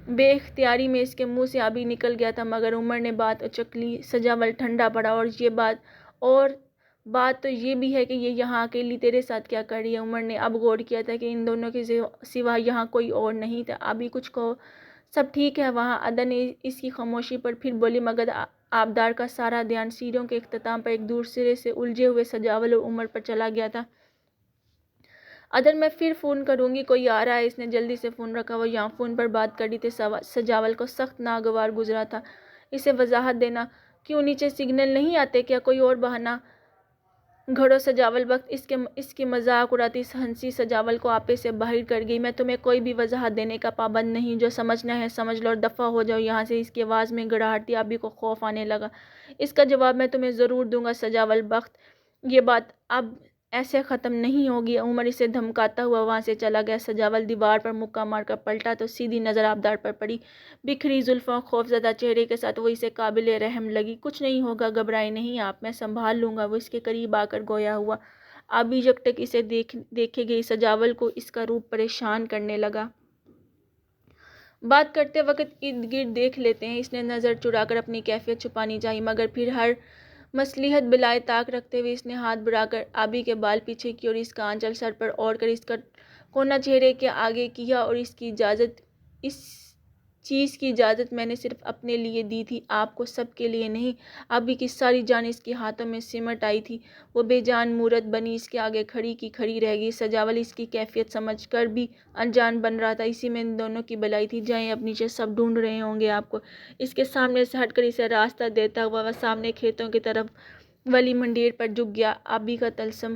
بے اختیاری میں اس کے منہ سے آبی نکل گیا تھا مگر عمر نے بات اچک لی۔ سجاول ٹھنڈا پڑا۔ اور بات تو یہ بھی ہے کہ یہ یہاں اکیلی تیرے ساتھ کیا کر رہی ہے؟ عمر نے اب غور کیا تھا کہ ان دونوں کے سوا یہاں کوئی اور نہیں تھا۔ آبی کچھ کہو، سب ٹھیک ہے وہاں؟ عدن نے اس کی خاموشی پر پھر بولی مگر آبدار کا سارا دھیان سیڑھیوں کے اختتام پر ایک دوسرے سے الجھے ہوئے سجاول اور عمر پر چلا گیا تھا۔ عدن، میں پھر فون کروں گی، کوئی آ رہا ہے۔ اس نے جلدی سے فون رکھا۔ وہ یہاں فون پر بات کر رہی تھی۔ سجاول کو سخت ناگوار گزرا تھا۔ اسے وضاحت دینا۔ کیوں نیچے سگنل نہیں آتے کیا؟ کوئی اور بہانہ گھڑو۔ سجاول بخت اس کی مذاق اڑاتی ہنسی سجاول کو آپے سے باہر کر گئی۔ میں تمہیں کوئی بھی وضاحت دینے کا پابند نہیں، جو سمجھنا ہے سمجھ لو اور دفعہ ہو جاؤ یہاں سے۔ اس کی آواز میں گڑگڑاہٹ تھی۔ آبی کو خوف آنے لگا۔ اس کا جواب میں تمہیں ضرور دوں گا سجاول بخت، یہ بات اب ایسے ختم نہیں ہوگی۔ عمر اسے دھمکاتا ہوا وہاں سے چلا گیا۔ سجاول دیوار پر مکہ مار کر پلٹا تو سیدھی نظر آبدار پر پڑی۔ بکھری زلفوں اور خوفزدہ چہرے کے ساتھ وہ اسے قابل رحم لگی۔ کچھ نہیں ہوگا، گھبرائیں نہیں آپ، میں سنبھال لوں گا۔ وہ اس کے قریب آ کر گویا ہوا۔ آبی یکٹک اسے دیکھے گئی۔ سجاول کو اس کا روپ پریشان کرنے لگا۔ بات کرتے وقت ارد گرد دیکھ لیتے ہیں۔ اس نے نظر چرا کر اپنی کیفیت چھپانی چاہی مگر پھر ہر مصلحت بلائے طاق رکھتے ہوئے اس نے ہاتھ بڑھا کر آبی کے بال پیچھے کی اور اس کا آنچل سر پر اوڑھ کر اس کا کونا چہرے کے آگے کیا اور اس چیز کی اجازت میں نے صرف اپنے لیے دی تھی، آپ کو سب کے لیے نہیں۔ آبی کی ساری جان اس کے ہاتھوں میں سمٹ آئی تھی، وہ بے جان مورت بنی اس کے آگے کھڑی کی کھڑی رہ گئی۔ سجاول اس کی کیفیت سمجھ کر بھی انجان بن رہا تھا، اسی میں ان دونوں کی بھلائی تھی۔ جائیں، اب نیچے سب ڈھونڈ رہے ہوں گے آپ کو۔ اس کے سامنے سے ہٹ کر اسے راستہ دیتا ہوا وہ سامنے کھیتوں کی طرف ولی منڈیر پر جھک گیا۔ آبی کا طلسم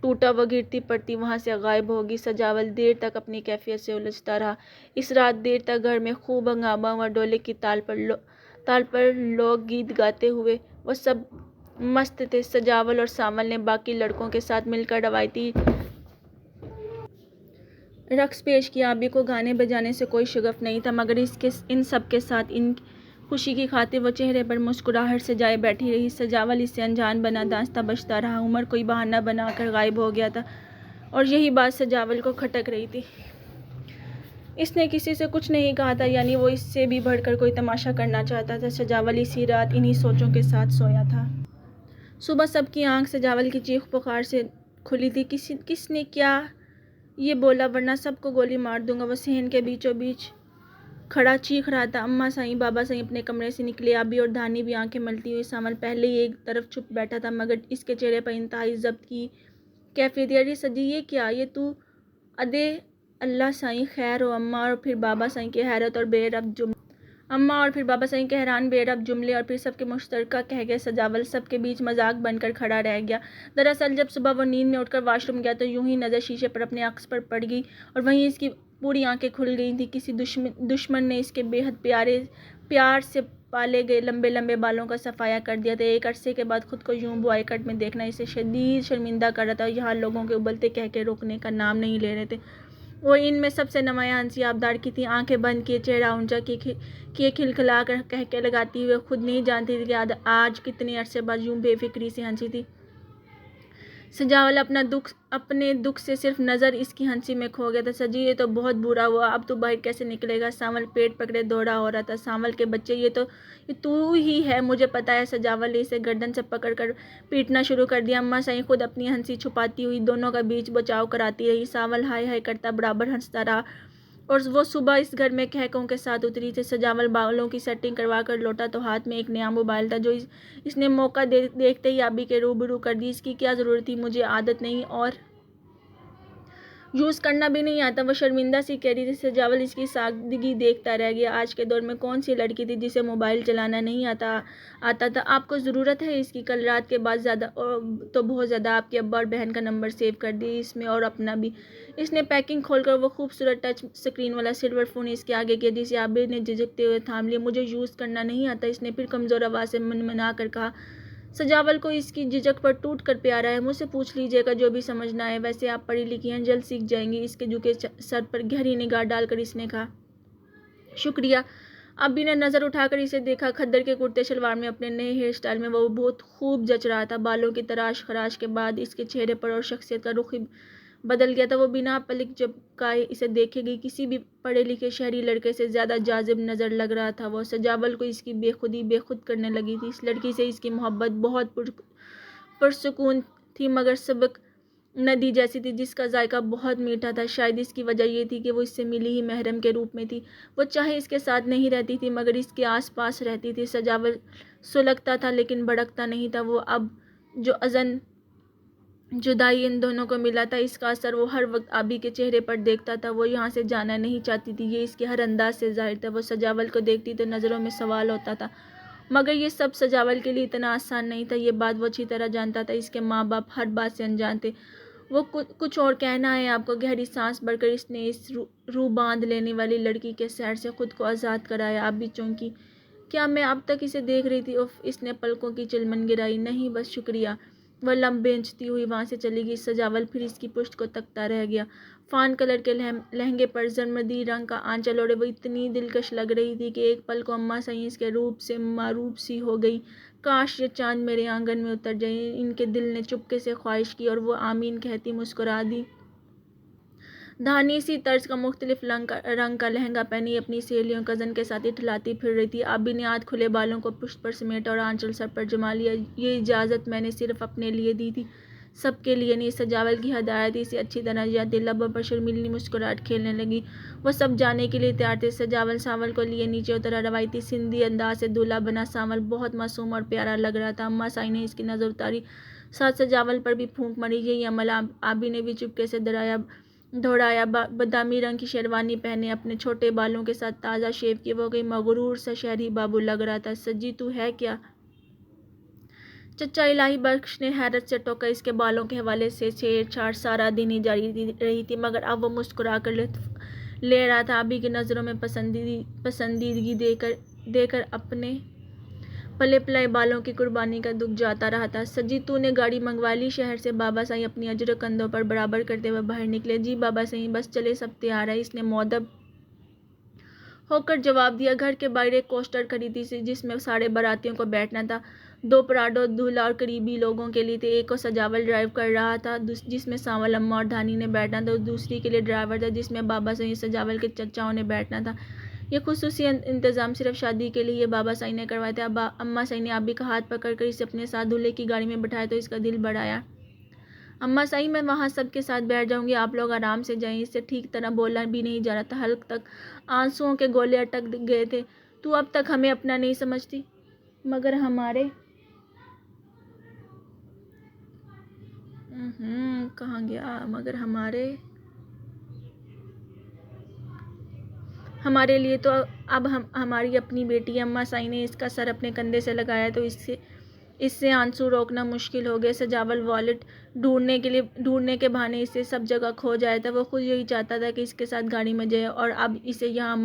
ٹوٹا، وہ گرتی پڑتی وہاں سے غائب ہوگی۔ سجاول دیر تک اپنی کیفیت سے الجھتا رہا۔ اس رات دیر تک گھر میں خوب ہنگامہ ہوا۔ ڈھولک کی تال پر لوگ گیت گاتے ہوئے وہ سب مست تھے۔ سجاول اور ساول نے باقی لڑکوں کے ساتھ مل کر روایتی رقص پیش کیا۔ آبی کو گانے بجانے سے کوئی شغف نہیں تھا، مگر ان سب کے ساتھ ان خوشی کی خاطر وہ چہرے پر مسکراہٹ سے جائے بیٹھی رہی۔ سجاول اس سے انجان بنا دانستہ بجتا رہا۔ عمر کوئی بہانہ بنا کر غائب ہو گیا تھا اور یہی بات سجاول کو کھٹک رہی تھی۔ اس نے کسی سے کچھ نہیں کہا تھا، یعنی وہ اس سے بھی بڑھ کر کوئی تماشا کرنا چاہتا تھا۔ سجاول اسی رات انہی سوچوں کے ساتھ سویا تھا۔ صبح سب کی آنکھ سجاول کی چیخ پکار سے کھلی تھی۔ کس نے کیا یہ بولا، ورنہ سب کو گولی مار دوں گا۔ وہ صحن کے بیچوں بیچ کھڑا چیخ رہا تھا۔ اماں سائیں، بابا سائیں اپنے کمرے سے نکلے۔ آبی اور دھانی بھی آنکھیں ملتی ہوئی۔ ساول پہلے ہی ایک طرف چھپ بیٹھا تھا، مگر اس کے چہرے پر انتہائی ضبط کی کیفیت تھی۔ ارے سجی، یہ کیا؟ یہ تو ادے اللہ سائیں خیر ہو۔ اماں اور پھر بابا سائیں کے حیرت اور بے ربط جملے حیران بے ربط جملے اور پھر سب کے مشترکہ قہقہے۔ سجاول سب کے بیچ مذاق بن کر کھڑا رہ گیا۔ دراصل جب صبح وہ نیند میں اٹھ کر واش روم گیا تو یوں ہی نظر شیشے پر اپنے عکس پر پڑ گئی اور وہیں اس کی پوری آنکھیں کھل گئی تھیں۔ کسی دشمن نے اس کے بے حد پیار سے پالے گئے لمبے لمبے بالوں کا صفایا کر دیا تھا۔ ایک عرصے کے بعد خود کو یوں بوائے کٹ میں دیکھنا اسے شدید شرمندہ کر رہا تھا۔ یہاں لوگوں کے ابلتے قہقہے رکنے کا نام نہیں لے رہے تھے۔ وہ ان میں سب سے نمایاں ہنسی آبدار کی تھی۔ آنکھیں بند کیے، چہرہ اونچا کیے کھلکھلا کر قہقہے لگاتی ہوئے خود نہیں جانتی تھی کہ آج کتنے عرصے بعد یوں بے فکری سے ہنسی تھی۔ سجاول اپنے دکھ سے صرف نظر اس کی ہنسی میں کھو گیا تھا۔ سجی، یہ تو بہت برا ہوا، اب تو باہر کیسے نکلے گا؟ ساول پیٹ پکڑے دوڑا ہو رہا تھا۔ ساول کے بچے، یہ تو ہی ہے، مجھے پتا ہے۔ سجاول نے اسے گردن سے پکڑ کر پیٹنا شروع کر دیا۔ اماں سائیں خود اپنی ہنسی چھپاتی ہوئی دونوں کا بیچ بچاؤ کراتی رہی۔ ساول ہائے ہائے کرتا برابر ہنستا رہا اور وہ صبح اس گھر میں قہقہوں کے ساتھ اتری تھی۔ سجاول بالوں کی سیٹنگ کروا کر لوٹا تو ہاتھ میں ایک نیا موبائل تھا جو اس نے موقع دیکھتے ہی آبی کے روبرو کر دی۔ اس کی کیا ضرورت تھی؟ مجھے عادت نہیں اور یوز کرنا بھی نہیں آتا، وہ شرمندہ سی کہہ رہی تھی۔ سجاول اس کی سادگی دیکھتا رہ گیا۔ آج کے دور میں کون سی لڑکی تھی جسے موبائل چلانا نہیں آتا تھا؟ آپ کو ضرورت ہے اس کی؟ کل رات کے بعد تو بہت زیادہ۔ آپ کے ابا اور بہن کا نمبر سیو کر دیے اس میں اور اپنا بھی۔ اس نے پیکنگ کھول کر وہ خوبصورت ٹچ سکرین والا سلور فون اس کے آگے کیا جسے آبی نے جھجکتے ہوئے تھام لیا۔ مجھے یوز کرنا نہیں آتا، اس نے پھر کمزور آواز سے منمنا کر کہا۔ سجاول کو اس کی جھجک پر ٹوٹ کر پیار آیا۔ مجھ سے پوچھ لیجیے گا جو بھی سمجھنا ہے، ویسے آپ پڑھی لکھی ہیں، جلد سیکھ جائیں گی۔ اس کے جھکے سر پر گہری نگاہ ڈال کر اس نے کہا۔ شکریہ۔ آبی نے نظر اٹھا کر اسے دیکھا۔ کھدر کے کرتے شلوار میں اپنے نئے ہیئر سٹائل میں وہ بہت خوب جچ رہا تھا۔ بالوں کی تراش خراش کے بعد اس کے چہرے پر اور شخصیت کا رخ بدل گیا تھا۔ وہ بنا پلک جھپکائے اسے دیکھے گئی کسی بھی پڑھے لکھے شہری لڑکے سے زیادہ جاذب نظر لگ رہا تھا وہ۔ سجاول کو اس کی بے خودی بے خود کرنے لگی تھی۔ اس لڑکی سے اس کی محبت بہت پرسکون تھی مگر سبک ندی جیسی تھی جس کا ذائقہ بہت میٹھا تھا۔ شاید اس کی وجہ یہ تھی کہ وہ اس سے ملی ہی محرم کے روپ میں تھی۔ وہ چاہے اس کے ساتھ نہیں رہتی تھی مگر اس کے آس پاس رہتی تھی۔ سجاول سلگتا تھا لیکن بھڑکتا نہیں تھا۔ وہ اب جو ازن جدائی ان دونوں کو ملا تھا اس کا اثر وہ ہر وقت آبی کے چہرے پر دیکھتا تھا۔ وہ یہاں سے جانا نہیں چاہتی تھی، یہ اس کے ہر انداز سے ظاہر تھا۔ وہ سجاول کو دیکھتی تو نظروں میں سوال ہوتا تھا مگر یہ سب سجاول کے لیے اتنا آسان نہیں تھا۔ یہ بات وہ اچھی طرح جانتا تھا۔ اس کے ماں باپ ہر بات سے انجان تھے۔ وہ کچھ اور کہنا ہے آپ کو؟ گہری سانس بھر کر اس نے اس روح باندھ لینے والی لڑکی کے سحر سے خود کو آزاد کرایا۔ آبی چونکی۔ کیا میں اب تک اسے دیکھ رہی تھی؟ اف، اس نے پلکوں کی چلمن گرائی۔ نہیں بس شکریہ۔ وہ لب بھینچتی ہوئی وہاں سے چلی گئی۔ سجاول پھر اس کی پشت کو تکتا رہ گیا۔ فان کلر کے لہنگے پر زرمدی رنگ کا آنچل اوڑھے وہ اتنی دلکش لگ رہی تھی کہ ایک پل کو اماں سائیں اس کے روپ سے معروب سی ہو گئی۔ کاش یہ چاند میرے آنگن میں اتر جائے، ان کے دل نے چپکے سے خواہش کی اور وہ آمین کہتی مسکرا دی۔ دھانی اسی طرز کا مختلف رنگ کا لہنگا پہنی اپنی سہیلیوں کزن کے ساتھ ٹھلاتی پھر رہی تھی۔ آبی نے آدھ کھلے بالوں کو پشت پر سمیٹا اور آنچل سر پر جما لیا۔ یہ اجازت میں نے صرف اپنے لیے دی تھی، سب کے لیے نہیں۔ سجاول کی ہدایت اسے اچھی طرح یاد تھی۔ لبوں پر شرمیلی مسکراہٹ کھیلنے لگی۔ وہ سب جانے کے لیے تیار تھے۔ سجاول سانول کو لیے نیچے اترا۔ روایتی سندھی انداز سے دولہا بنا سانول بہت معصوم اور پیارا لگ رہا تھا۔ اماں سائیں نے اس کی نظر اتاری، ساتھ سجاول پر بھی پھونک ماری۔ یہی عمل آبی نے بھی چپکے سے دوہرایا۔ بادامی رنگ کی شیروانی پہنے اپنے چھوٹے بالوں کے ساتھ تازہ شیو کیے وہ کوئی مغرور سا شہری بابو لگ رہا تھا۔ سجی تو ہے کیا؟ چچا الہی بخش نے حیرت سے ٹوکا۔ اس کے بالوں کے حوالے سے چھیڑ چھاڑ سارا دن ہی جاری رہی تھی، مگر اب وہ مسکرا کر لطف لے رہا تھا۔ آبی کی نظروں میں پسندیدگی دے کر اپنے پلے پلائے بالوں کی قربانی کا دکھ جاتا رہا تھا۔ سجی تو نے گاڑی منگوا لی شہر سے؟ بابا سائیں اپنی اجرک کندھوں پر برابر کرتے ہوئے باہر نکلے۔ جی بابا سائیں، بس چلے، سب تیار ہے، اس نے مؤدب ہو کر جواب دیا۔ گھر کے باہر ایک کوسٹر کھڑی تھی جس میں سارے باراتیوں کو بیٹھنا تھا۔ دو پراڈو دولہا اور قریبی لوگوں کے لیے تھے۔ ایک کو سجاول ڈرائیو کر رہا تھا جس میں سانول، اماں اور دھانی نے بیٹھنا تھا، اور دوسری کے لیے ڈرائیور تھا جس میں بابا سائیں سجاول کے چچاؤں نے بیٹھنا تھا۔ یہ خصوصی انتظام صرف شادی کے لیے بابا سائیں نے کروائے تھے۔ اماں سائیں نے آبی کا ہاتھ پکڑ کر اسے اپنے ساتھ دولہے کی گاڑی میں بٹھایا تو اس کا دل بڑھایا۔ اماں سائیں، میں وہاں سب کے ساتھ بیٹھ جاؤں گی، آپ لوگ آرام سے جائیں۔ اس سے ٹھیک طرح بولنا بھی نہیں جا رہا تھا، حلق تک آنسوؤں کے گولے اٹک گئے تھے۔ تو اب تک ہمیں اپنا نہیں سمجھتی، مگر ہمارے کہاں گیا مگر ہمارے لیے تو اب ہماری اپنی بیٹی ہے۔ اماں سائیں نے اس کا سر اپنے کندھے سے لگایا تو اس سے آنسو روکنا مشکل ہو گیا۔ سجاول والیٹ ڈھونڈنے کے بہانے اسے سب جگہ کھو جایا تھا۔ وہ خود یہی چاہتا تھا کہ اس کے ساتھ گاڑی میں جائے، اور اب اسے یہاں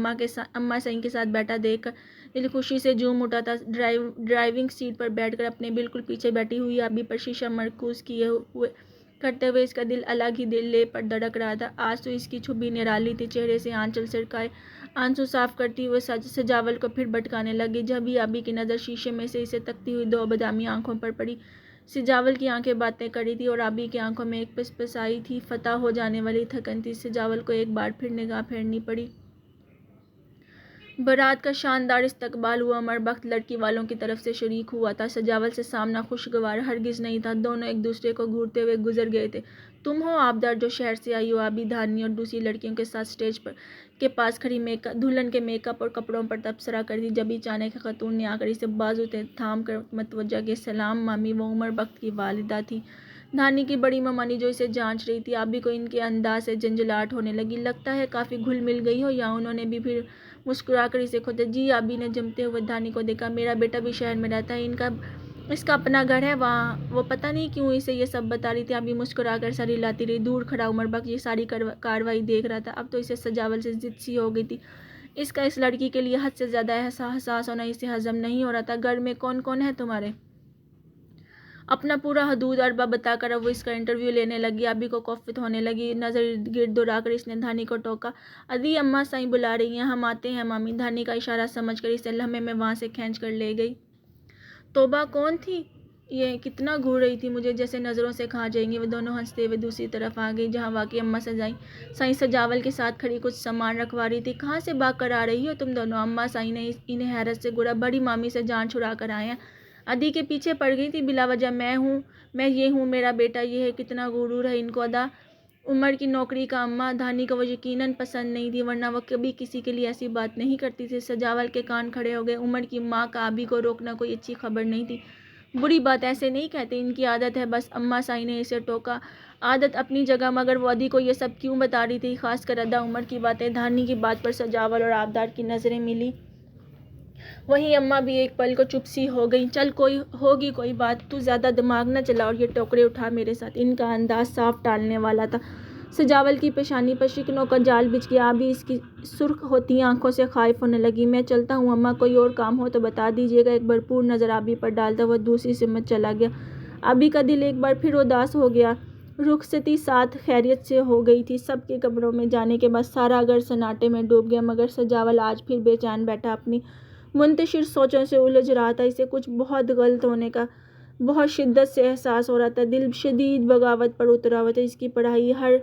اماں سائیں کے ساتھ بیٹھا دیکھ کر دل خوشی سے جھوم اٹھا تھا۔ ڈرائیونگ سیٹ پر بیٹھ کر اپنے بالکل پیچھے بیٹھی ہوئی آبی پر شیشہ مرکوز کرتے ہوئے اس کا دل الگ ہی دل پر دھڑک رہا تھا۔ آج تو اس کی چھبی نرالی تھی۔ چہرے سے آنچل سرکائے آنسو صاف کرتی ہوئے سجاول کو پھر بھٹکانے لگی۔ جب ہی آبی کی نظر شیشے میں سے اسے تکتی ہوئی دو بادامی آنکھوں پر پڑی، سجاول کی آنکھیں باتیں کر رہی تھی اور آبی کی آنکھوں میں ایک پسپسائی تھی، فتح ہو جانے والی تھکن تھی۔ سجاول کو ایک بار پھر نگاہ پھیرنی پڑی۔ بارات کا شاندار استقبال ہوا۔ عمر بخت لڑکی والوں کی طرف سے شریک ہوا تھا۔ سجاول سے سامنا خوشگوار ہرگز نہیں تھا۔ دونوں ایک دوسرے کو گھورتے ہوئے گزر گئے تھے۔ تم ہو آبدار جو شہر سے آئی ہو؟ آبی، دھانی اور دوسری لڑکیوں کے ساتھ اسٹیج کے پاس کھڑی دلہن کے میک اپ اور کپڑوں پر تبصرہ کرتی جب اچانک ایک خاتون نے آ کر اسے بازو تھام کر متوجہ کیا۔ سلام مامی۔ وہ عمر بخت کی والدہ تھیں، دھانی کی بڑی ممانی، جو اسے جانچ رہی تھی۔ آبی کو ان کے انداز سے جھنجھلاہٹ ہونے لگی۔ لگتا ہے کافی گھل مل گئی ہو۔ یا انہوں نے بھی پھر مسکرا کر اسے کھوجا۔ جی، آبی نے جمتے ہوئے دھانی کو دیکھا۔ میرا بیٹا بھی شہر میں رہتا ہے، اس کا اپنا گھر ہے وہاں۔ وہ پتہ نہیں کیوں اسے یہ سب بتا رہی تھی۔ آبی مسکرا کر سر ہلاتی رہی۔ دور کھڑا عمر بخت یہ ساری کارروائی دیکھ رہا تھا۔ اب تو اسے سجاول سے ضد سی ہو گئی تھی۔ اس کا اس لڑکی کے لیے حد سے زیادہ حساس ہونا اسے ہضم نہیں ہو رہا تھا۔ گھر میں کون کون ہے تمہارے؟ اپنا پورا حدود اربہ بتا کر اب وہ اس کا انٹرویو لینے لگی۔ آبی کو کوفت ہونے لگی۔ نظر ارد گرد دوڑا کر اس نے دھانی کو ٹوکا۔ ادھی، اماں سائیں بلا رہی ہیں، ہم آتے ہیں مامی۔ دھانی کا اشارہ سمجھ کر اسے لمحے میں وہاں سے کھینچ کر لے گئی۔ توبہ، کون تھی یہ؟ کتنا گھور رہی تھی مجھے، جیسے نظروں سے کھا جائیں گی۔ وہ دونوں ہنستے ہوئے دوسری طرف آ گئی جہاں واقعی اماں سائیں سجاول کے ساتھ کھڑی کچھ سامان رکھوا رہی تھی۔ کہاں سے بھاگ کر آ رہی ہو تم دونوں؟ اماں سائیں نے انہیں حیرت سے گھورا۔ بڑی مامی سے جان چھڑا کر آئے ہیں۔ ادھی کے پیچھے پڑ گئی تھی بلا وجہ؟ میں یہ ہوں، میرا بیٹا یہ ہے۔ کتنا غرور ہے ان کو۔ ادا عمر کی نوکری کا اماں دھانی کو وہ یقیناً پسند نہیں تھی، ورنہ وہ کبھی کسی کے لیے ایسی بات نہیں کرتی تھی۔ سجاول کے کان کھڑے ہو گئے۔ عمر کی ماں کا آبی کو روکنا کوئی اچھی خبر نہیں تھی۔ بری بات ایسے نہیں کہتے، ان کی عادت ہے بس۔ اماں سائیں نے اسے ٹوکا۔ عادت اپنی جگہ، مگر وہ ادھی کو یہ سب کیوں بتا رہی تھی؟ خاص کر ادا عمر کی باتیں۔ دھانی کی بات پر سجاول اور آبدار کی نظریں ملی۔ وہیں اماں بھی ایک پل کو چپ سی ہو گئیں۔ چل، ہوگی کوئی بات، تو زیادہ دماغ نہ چلا اور یہ ٹوکرے اٹھا میرے ساتھ۔ ان کا انداز صاف ٹالنے والا تھا۔ سجاول کی پیشانی پر شکنوں کا جال بچھ گیا۔ آبی اس کی سرخ ہوتی آنکھوں سے خائف ہونے لگی۔ میں چلتا ہوں اماں، کوئی اور کام ہو تو بتا دیجیے گا۔ ایک بھرپور نظر آبی پر ڈالتا ہوا دوسری سمت چلا گیا۔ آبی کا دل ایک بار پھر اداس ہو گیا۔ رخصتی ساتھ خیریت سے ہو گئی تھی۔ سب کے کمروں میں جانے کے بعد سارا گھر سناٹے میں ڈوب گیا، مگر سجاول آج پھر بے چین بیٹھا اپنی منتشر سوچوں سے الجھ رہا تھا۔ اسے کچھ بہت غلط ہونے کا بہت شدت سے احساس ہو رہا تھا۔ دل شدید بغاوت پر اترا ہوا تھا۔ اس کی پڑھائی ہر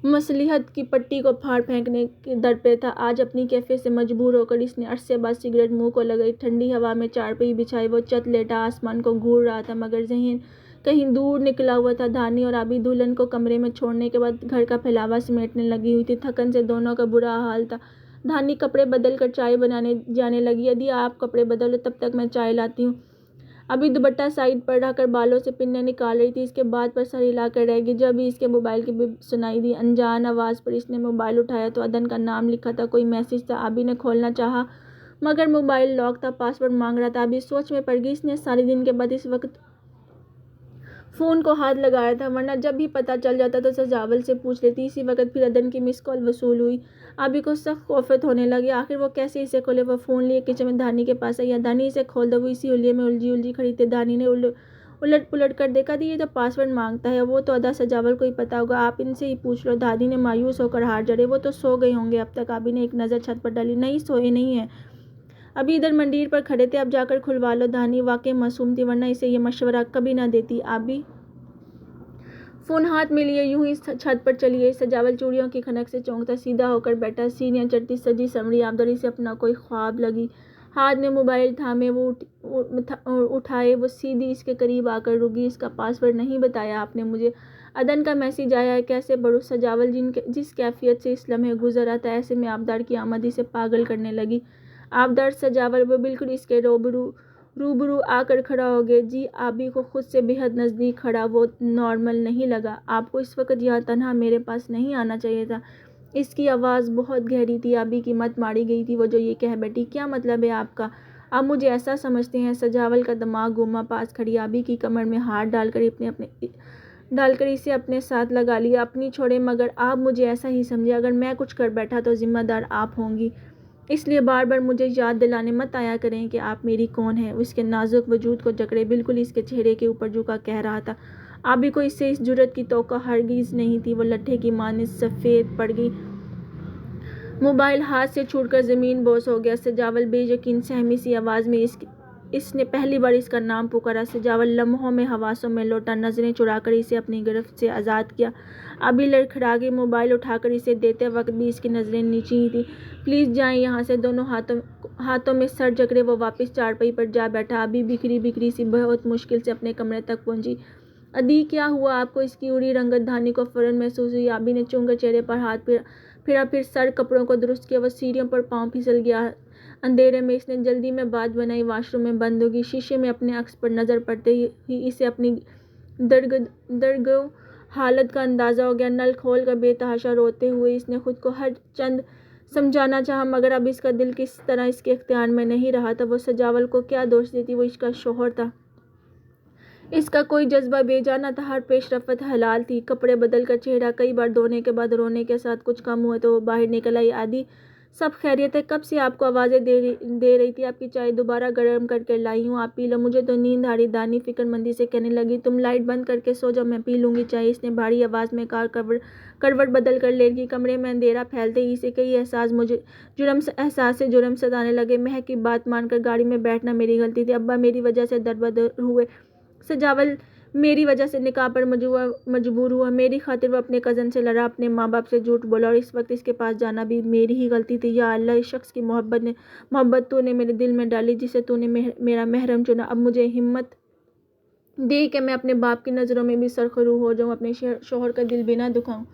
مصلحت کی پٹی کو پھاڑ پھینکنے کے در پہ تھا۔ آج اپنی کیفیت سے مجبور ہو کر اس نے عرصے بعد سگریٹ منہ کو لگائی۔ ٹھنڈی ہوا میں چارپائی بچھائے وہ چت لیٹا آسمان کو گھور رہا تھا، مگر ذہن کہیں دور نکلا ہوا تھا۔ دھانی اور آبی دلہن کو کمرے میں چھوڑنے کے بعد گھر کا پھیلاوا سمیٹنے لگی ہوئی تھی۔ تھکن سے دونوں کا برا حال تھا۔ دھانی کپڑے بدل کر چائے بنانے جانے لگی۔ یدی آپ کپڑے بدلو تب تک میں چائے لاتی ہوں۔ ابھی دوپٹہ سائیڈ پر رکھ کر بالوں سے پنیں نکال رہی تھی، اس کے بعد پر سر ہلا کر رہ گئی۔ جب ہی اس کے موبائل کی بپ سنائی دی، انجان آواز پر اس نے موبائل اٹھایا تو عدن کا نام لکھا تھا، کوئی میسج تھا۔ ابھی نے کھولنا چاہا مگر موبائل لاک تھا، پاس ورڈ مانگ رہا تھا۔ ابھی سوچ میں پڑ گئی، اس نے سارے دن کے بعد اس وقت فون کو ہاتھ لگایا تھا، ورنہ جب بھی پتہ چل جاتا تو سجاول سے پوچھ لیتی۔ اسی وقت پھر عدن کی مس کال وصول ہوئی۔ ابھی کو سخت خوفت ہونے لگی، آخر وہ کیسے اسے کھولے۔ وہ فون لیے کچن میں دھانی کے پاس آئی۔ دھانی اسے کھول دو۔ وہ اسی حلیے میں الجھی کھڑی تھی۔ دھانی نے الٹ پلٹ کر دیکھا، یہ تو پاس ورڈ مانگتا ہے، وہ تو ادا سجاول کو ہی پتہ ہوگا، آپ ان سے ہی پوچھ لو۔ دھانی نے مایوس ہو کر ہاتھ جوڑے، وہ تو سو گئے ہوں گے اب تک۔ ابھی نے ایک نظر چھت پر ڈالی، نہیں سوئے نہیں ہیں، ابھی ادھر منڈیر پر کھڑے تھے، اب جا کر کھلوا لو۔ دھانی واقعی معصوم تھی، ورنہ اسے یہ مشورہ کبھی نہ دیتی۔ ابھی فون ہاتھ میں لیے یوں ہی چھت پر چلی گئی۔ سجاول چوڑیوں کی کھنک سے چونکتا سیدھا ہو کر بیٹھا، سینیاں چڑھتی سجی سنوری آبداری سے اپنا کوئی خواب لگی۔ ہاتھ میں موبائل تھامے وہ اٹھائے، وہ سیدھی اس کے قریب آ کر رکی۔ اس کا پاس ورڈ نہیں بتایا آپ نے مجھے؟ عدن کا میسج آیا ہے، کیسے پڑھوں؟ سجاول جس کیفیت سے اس لمحے گزر رہا تھا، ایسے میں آبدار کی آمد اسے پاگل کرنے لگی۔ آبدار سجاول، وہ بالکل اس کے روبرو آ کر کھڑا ہو گیا۔ جی، ابھی کو خود سے بے حد نزدیک کھڑا وہ نارمل نہیں لگا۔ آپ کو اس وقت یہاں تنہا میرے پاس نہیں آنا چاہیے تھا۔ اس کی آواز بہت گہری تھی، ابھی کی مت ماری گئی تھی وہ جو یہ کہہ بیٹھی۔ کیا مطلب ہے آپ کا؟ آپ مجھے ایسا سمجھتے ہیں؟ سجاول کا دماغ گھوما، پاس کھڑی ابھی کی کمر میں ہاتھ ڈال کر اسے اپنے ساتھ لگا لیا۔ اپنی چھوڑے، مگر آپ مجھے ایسا ہی سمجھے، اگر میں کچھ کر بیٹھا تو ذمہ دار آپ ہوں گی، اس لیے بار بار مجھے یاد دلانے مت آیا کریں کہ آپ میری کون ہیں۔ اس کے نازک وجود کو جکڑے بالکل اس کے چہرے کے اوپر جھکا کہہ رہا تھا۔ ابھی کو اس سے اس جرأت کی توقع ہرگز نہیں تھی، وہ لٹھے کی مانند سفید پڑ گئی۔ موبائل ہاتھ سے چھوٹ کر زمین بوس ہو گیا۔ سجاول، بے یقین سہمی سی آواز میں اس نے پہلی بار اس کا نام پکارا۔ سجاول لمحوں میں حواسوں میں لوٹا، نظریں چرا کر اسے اپنی گرفت سے آزاد کیا۔ ابھی لڑکھڑا گئی، موبائل اٹھا کر اسے دیتے وقت بھی اس کی نظریں نیچی ہی تھیں۔ پلیز جائیں یہاں سے۔ دونوں ہاتھوں میں سر جکڑے وہ واپس چارپائی پر جا بیٹھا۔ ابھی بکھری سی بہت مشکل سے اپنے کمرے تک پہنچی۔ ادی، کیا ہوا آپ کو؟ اس کی اڑی رنگت دھانی کو فوراً محسوس ہوئی۔ ابھی نے چونکہ چہرے پر ہاتھ پھرا، پھر سر کپڑوں کو درست کیا۔ وہ سیڑھیوں پر پاؤں پھسل گیا۔ اندھیرے میں اس نے جلدی میں بات بنائی، واش روم میں بند ہوگی۔ شیشے میں اپنے عکس پر نظر پڑتے ہی اسے اپنی درگو حالت کا اندازہ ہو گیا۔ نل کھول کر بے تحاشا روتے ہوئے اس نے خود کو ہر چند سمجھانا چاہا، مگر اب اس کا دل کس طرح اس کے اختیار میں نہیں رہا تھا۔ وہ سجاول کو کیا دوش دیتی، وہ اس کا شوہر تھا۔ اس کا کوئی جذبہ بے جا نہ تھا، ہر پیش رفت حلال تھی۔ کپڑے بدل کر چہرہ کئی بار دھونے کے بعد رونے کے ساتھ کچھ کم ہوا تو وہ باہر نکل آئی۔ آدی، سب خیریت ہے؟ کب سے آپ کو آوازیں دے رہی تھی، آپ کی چائے دوبارہ گرم کر کے لائی ہوں، آپ پی لو۔ مجھے تو نیند آ رہی، دھانی فکر مندی سے کہنے لگی۔ تم لائٹ بند کر کے سو جاؤ، میں پی لوں گی چائے۔ اس نے بھاری آواز میں کہا، کروٹ بدل کر لیٹ گئی۔ کمرے میں اندھیرا پھیلتے ہی اسے کئی احساس سے جرم ستانے لگے۔ مہک کی بات مان کر گاڑی میں بیٹھنا میری غلطی تھی، ابا میری وجہ سے دربدر ہوئے۔ سجاول، میری وجہ سے نکاح پر مجبور ہوا، میری خاطر وہ اپنے کزن سے لڑا، اپنے ماں باپ سے جھوٹ بولا، اور اس وقت اس کے پاس جانا بھی میری ہی غلطی تھی۔ یا اللہ، اس شخص کی محبت تو نے میرے دل میں ڈالی جسے تو نے میرا محرم چنا۔ اب مجھے ہمت دے کہ میں اپنے باپ کی نظروں میں بھی سرخرو ہو جاؤں، اپنے شوہر کا دل بھی نہ دکھاؤں۔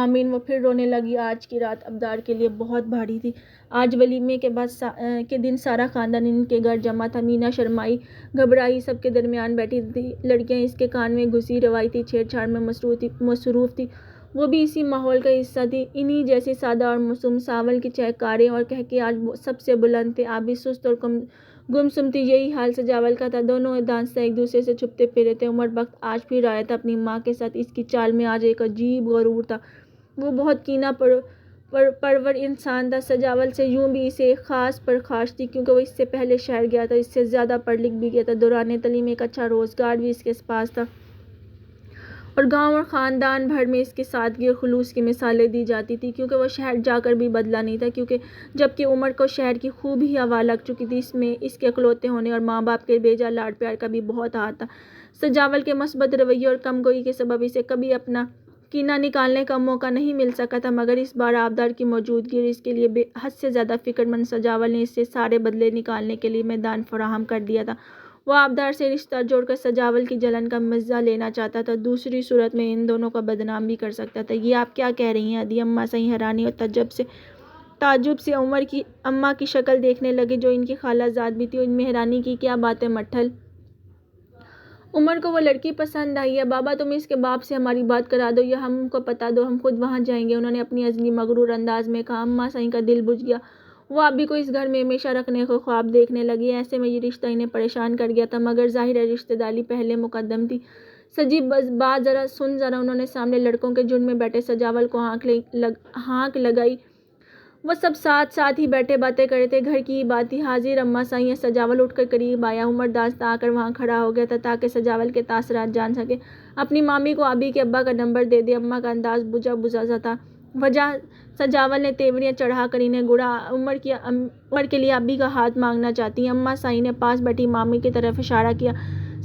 آمین۔ وہ پھر رونے لگی۔ آج کی رات آبدار کے لیے بہت بھاری تھی۔ آج ولیمے کے دن سارا خاندان ان کے گھر جمع تھا۔ مینا شرمائی گھبرائی سب کے درمیان بیٹھی تھی، لڑکیاں اس کے کان میں گھسی روایتی چھیڑ چھاڑ میں مصروف تھی۔ وہ بھی اسی ماحول کا حصہ تھی، انہی جیسی سادہ اور معصوم۔ ساول کی چہکاریں اور قہقہے آج سب سے بلند تھے۔ آبی سست اور گمسم تھی، یہی حال سجاول کا تھا۔ دونوں دانستہ ایک دوسرے سے چھپتے پھرے تھے۔ عمر بخت آج پھر آیا تھا اپنی ماں کے ساتھ۔ اس کی چال میں آج ایک عجیب غرور تھا، وہ بہت کینہ پرور انسان تھا۔ سجاول سے یوں بھی اسے ایک خاص پرخاش تھی، کیونکہ وہ اس سے پہلے شہر گیا تھا، اس سے زیادہ پڑھ لکھ بھی گیا تھا، دوران تعلیم ایک اچھا روزگار بھی اس کے پاس تھا، اور گاؤں اور خاندان بھر میں اس کی سادگی اور خلوص کی مثالیں دی جاتی تھیں، کیونکہ وہ شہر جا کر بھی بدلا نہیں تھا، جبکہ عمر کو شہر کی خوب ہی ہوا لگ چکی تھی۔ اس میں اس کے اکلوتے ہونے اور ماں باپ کے بے جا لاڈ پیار کا بھی بہت ہاتھ تھا۔ سجاول کے مثبت رویے اور کم گوئی کے سبب اسے کبھی اپنا کینہ نکالنے کا موقع نہیں مل سکا تھا، مگر اس بار آبدار کی موجودگی اور اس کے لیے بے حد سے زیادہ فکر مند سجاول نے اس سے سارے بدلے نکالنے کے لیے میدان فراہم کر دیا تھا۔ وہ آبدار سے رشتہ جوڑ کر سجاول کی جلن کا مزہ لینا چاہتا تھا، دوسری صورت میں ان دونوں کو بدنام بھی کر سکتا تھا۔ یہ آپ کیا کہہ رہی ہیں ادی؟ اماں صحیح حیرانی اور تعجب سے عمر کی اماں کی شکل دیکھنے لگے جو ان کی خالہ زاد بھی تھی۔ اور ان میں حیرانی کی کیا بات ہے مٹھل؟ عمر کو وہ لڑکی پسند آئی ہے۔ بابا تم اس کے باپ سے ہماری بات کرا دو یا ہم کو پتا دو، ہم خود وہاں جائیں گے، انہوں نے اپنی ازلی مغرور انداز میں کہا۔ اماں صحیح کا دل بجھ گیا۔ وہ ابھی کو اس گھر میں ہمیشہ رکھنے کو خواب دیکھنے لگی، ایسے میں یہ رشتہ انہیں پریشان کر گیا تھا، مگر ظاہر ہے رشتہ داری پہلے مقدم تھی۔ سجی بس بات ذرا سن ذرا، انہوں نے سامنے لڑکوں کے جھنڈ میں بیٹھے سجاول کو ہانک لگائی۔ وہ سب ساتھ ساتھ ہی بیٹھے باتیں کر رہے تھے، گھر کی ہی بات تھی۔ حاضر اماں صحیح۔ سجاول اٹھ کر قریب آیا، عمر داستہ آ کر وہاں کھڑا ہو گیا تھا تاکہ سجاول کے تاثرات جان سکے۔ اپنی مامی کو ابھی کے ابا کا نمبر دے دے۔ اماں کا انداز بجھا بجھا سا تھا۔ وجہ؟ سجاول نے تیوریاں چڑھا کر انہیں گڑا۔ عمر کے لیے ابھی کا ہاتھ مانگنا چاہتی ہیں؟ اماں صحیح نے پاس بیٹھی مامی کی طرف اشارہ کیا۔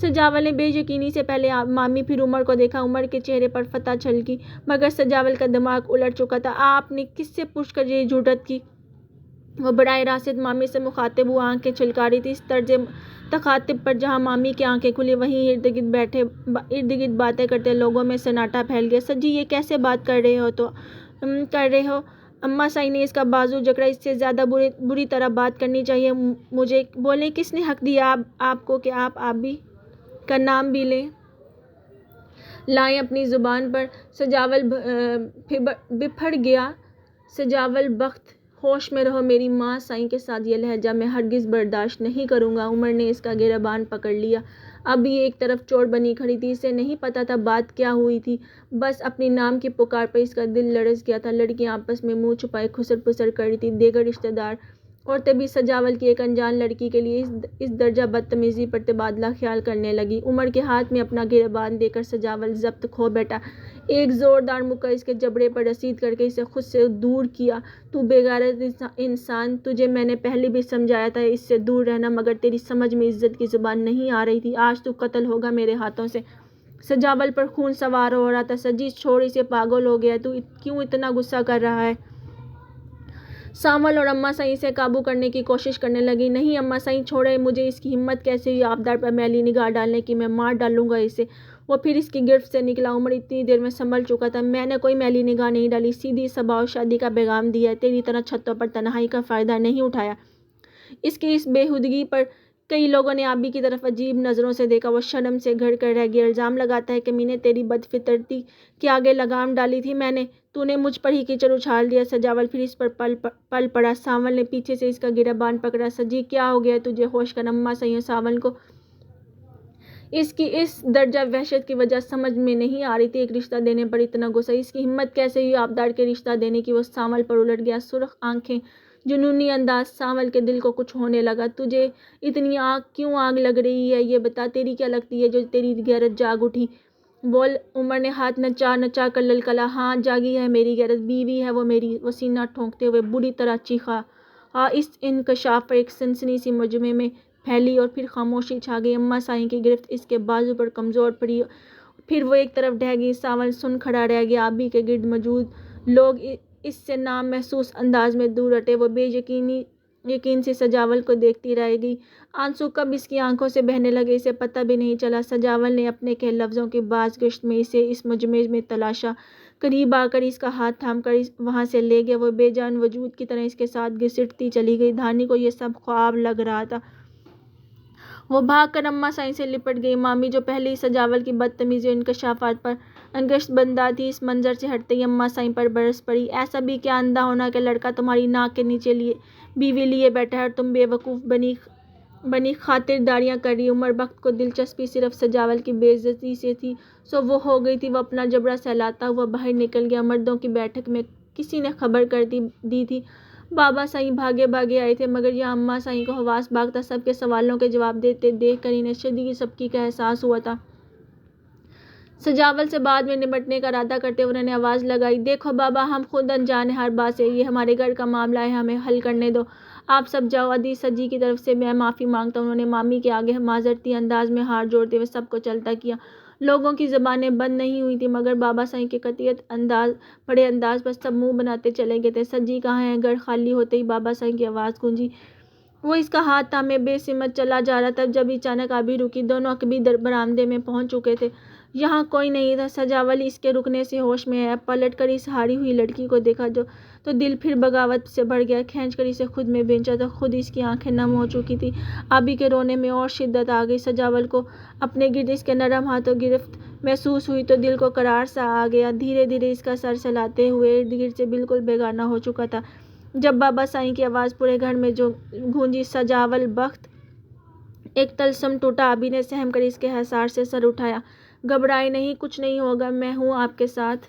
سجاول نے بے یقینی سے پہلے مامی پھر عمر کو دیکھا۔ عمر کے چہرے پر فتح چھلکی، مگر سجاول کا دماغ الٹ چکا تھا۔ آپ نے کس سے پوچھ کر یہ جرأت کی؟ وہ براہ راست مامی سے مخاطب ہوا آنکھیں چھلکا رہی تھی۔ اس طرز تخاطب پر جہاں مامی کی آنکھیں کھلی وہیں ارد گرد باتیں کرتے لوگوں میں سناٹا پھیل گیا۔ سجی یہ کیسے بات کر رہے ہو؟ اماں صحیح نے اس کا بازو جکڑا۔ اس سے زیادہ بری طرح بات کرنی چاہیے مجھے۔ بولیں، کس نے حق دیا آپ کو کہ آپ ابھی کا نام بھی لائیں اپنی زبان پر؟ سجاول بپھر گیا۔ سجاول بخت ہوش میں رہو، میری ماں صحیح کے ساتھ یہ لہجہ میں ہرگز برداشت نہیں کروں گا۔ عمر نے اس کا گریبان پکڑ لیا۔ اب یہ ایک طرف چوٹ بنی کھڑی تھی، اسے نہیں پتا تھا بات کیا ہوئی تھی، بس اپنی نام کی پکار پر اس کا دل لرز گیا تھا۔ لڑکیاں آپس میں منہ چھپائے خسر پسر کر رہی تھیں، دیگر رشتہ دار عورتیں بھی سجاول کی ایک انجان لڑکی کے لیے اس درجہ بدتمیزی پر تبادلہ خیال کرنے لگی۔ عمر کے ہاتھ میں اپنا گریبان دے کر سجاول ضبط کھو بیٹھا، ایک زوردار مکہ اس کے جبڑے پر رسید کر کے اسے خود سے دور کیا۔ تو بے غیرت انسان، تجھے میں نے پہلے بھی سمجھایا تھا اس سے دور رہنا، مگر تیری سمجھ میں عزت کی زبان نہیں آ رہی تھی۔ آج تو قتل ہوگا میرے ہاتھوں سے۔ سجاول پر خون سوار ہو رہا تھا۔ سجی چھوڑ اسے، پاگل ہو گیا ہے تو کیوں اتنا غصہ کر رہا ہے؟ سانول اور اماں صحیح سے قابو کرنے کی کوشش کرنے لگی۔ نہیں اماں صحیح چھوڑیں مجھے، اس کی ہمت کیسے ہوئی آبدار پر میلی نگاہ ڈالنے کی؟ میں مار ڈالوں گا اسے۔ وہ پھر اس کی گرفت سے نکلا۔ عمر اتنی دیر میں سنبھل چکا تھا۔ میں نے کوئی میلی نگاہ نہیں ڈالی، سیدھی صبا و شادی کا پیغام دیا ہے، تیری طرح چھتوں پر تنہائی کا فائدہ نہیں اٹھایا۔ اس کی اس بےہودگی پر کئی لوگوں نے آبی کی طرف عجیب نظروں سے دیکھا۔ وہ شرم سے گھڑ کر رہ گیا۔ الزام لگاتا ہے کہ میں نے تیری بد فطرتی کے آگے لگام ڈالی تھی، تو نے مجھ پر ہی کیچڑ اچھال دیا۔ سجاول پھر اس پر پل پڑا۔ سانول نے پیچھے سے اس کا گریبان پکڑا۔ سجی کیا ہو گیا ہے تجھے؟ ہوش کر اماں صحیح۔ سانول کو اس کی اس درجہ وحشت کی وجہ سمجھ میں نہیں آ رہی تھی، ایک رشتہ دینے پر اتنا غصہ، اس کی ہمت کیسے ہوئی آبدار کے رشتہ دینے کی؟ وہ سانول پر الٹ گیا، سرخ آنکھیں، جنونی انداز۔ سانول کے دل کو کچھ ہونے لگا۔ تجھے اتنی کیوں آگ لگ رہی ہے یہ بتا، تیری کیا لگتی ہے جو تیری غیرت جاگ اٹھی؟ بول۔ عمر نے ہاتھ نچا نچا کر للکلا۔ ہاں جاگی ہے میری غیرت، بیوی ہے وہ میری۔ وہ سینہ ٹھونکتے ہوئے بری طرح چیخا۔ اس انکشاف پر ایک سنسنی سی مجمع میں پھیلی اور پھر خاموشی چھا گئی۔ اماں صحیح کی گرفت اس کے بازو پر کمزور پڑی، پھر وہ ایک طرف ڈھہ گئی۔ سانول سن کھڑا رہ گیا۔ ابھی کے گرد موجود لوگ اس سے نام محسوس انداز میں دور ہٹے۔ وہ بے یقین سے سجاول کو دیکھتی رہ گئی۔ آنسو کب اس کی آنکھوں سے بہنے لگے اسے پتہ بھی نہیں چلا۔ سجاول نے اپنے کہے لفظوں کی بازگشت میں اسے اس مجمع میں تلاشا، قریب آ کر اس کا ہاتھ تھام کر وہاں سے لے گیا۔ وہ بے جان وجود کی طرح اس کے ساتھ گھسٹتی چلی گئی۔ دھانی کو یہ سب خواب لگ رہا تھا۔ وہ بھاگ کر اماں صحیح سے لپٹ گئی۔ مامی جو پہلے ہی سجاول کی بدتمیزی اور انکشافات پر انگشت بندہ تھی، اس منظر سے ہٹتے ہی اماں صحیح پر برس پڑی۔ ایسا بھی کیا اندھا ہونا کہ لڑکا تمہاری ناک کے نیچے بیوی لیے بیٹھا ہے اور تم بے وقوف بنی خاطرداریاں کر رہی؟ عمر بخت کو دلچسپی صرف سجاول کی بے عزتی سے تھی، سو وہ ہو گئی تھی۔ وہ اپنا جبڑا سہلاتا ہوا باہر نکل گیا۔ مردوں کی بیٹھک میں کسی نے خبر کر دی تھی بابا صحیح بھاگے آئے تھے، مگر یہاں اماں صحیح کو حواس باغ تھا۔ سب کے سوالوں کے جواب دیتے دیکھ کر انہیں شدید سبکی کا احساس ہوا تھا۔ سجاول سے بعد میں نمٹنے کا ارادہ کرتے ہوئے انہوں نے آواز لگائی، دیکھو بابا ہم خود انجان ہیں ہر بات سے، یہ ہمارے گھر کا معاملہ ہے، ہمیں حل کرنے دو، آپ سب جاؤ۔ ادی سجی کی طرف سے میں معافی مانگتا ہوں، انہوں نے مامی کے آگے معذرتی انداز میں ہاتھ جوڑتے ہوئے سب کو چلتا کیا۔ لوگوں کی زبانیں بند نہیں ہوئی تھیں، مگر بابا سائیں کے بڑے انداز پر سب منہ بناتے چلے گئے تھے۔ سجی کہاں ہے؟ گھر خالی ہوتے ہی بابا سائیں کی آواز گونجی۔ وہ اس کا ہاتھ تھامے بے سمت چلا جا رہا تھا جب اچانک آبی رکی۔ دونوں عقبی برآمدے میں پہنچ چکے تھے، یہاں کوئی نہیں تھا۔ سجاول اس کے رکنے سے ہوش میں آیا، پلٹ کر اس ہاری ہوئی لڑکی کو دیکھا تو دل پھر بغاوت سے بھر گیا۔ کھینچ کر اسے خود میں بھینچا تو خود اس کی آنکھیں نم ہو چکی تھیں۔ آبی کے رونے میں اور شدت آ گئی۔ سجاول کو اپنے گرد اس کے نرم ہاتھوں گرفت محسوس ہوئی تو دل کو قرار سا آ گیا۔ دھیرے دھیرے اس کا سر سہلاتے ہوئے ارد گرد سے بالکل بیگانہ ہو چکا تھا۔ جب بابا سائیں کی آواز پورے گھر میں جو گونجی، سجاول بخت ایک طلسم ٹوٹا۔ آبی نے سہم کر اس کے حصار سے سر اٹھایا۔ گھبرائیں نہیں، کچھ نہیں ہوگا، میں ہوں آپ کے ساتھ۔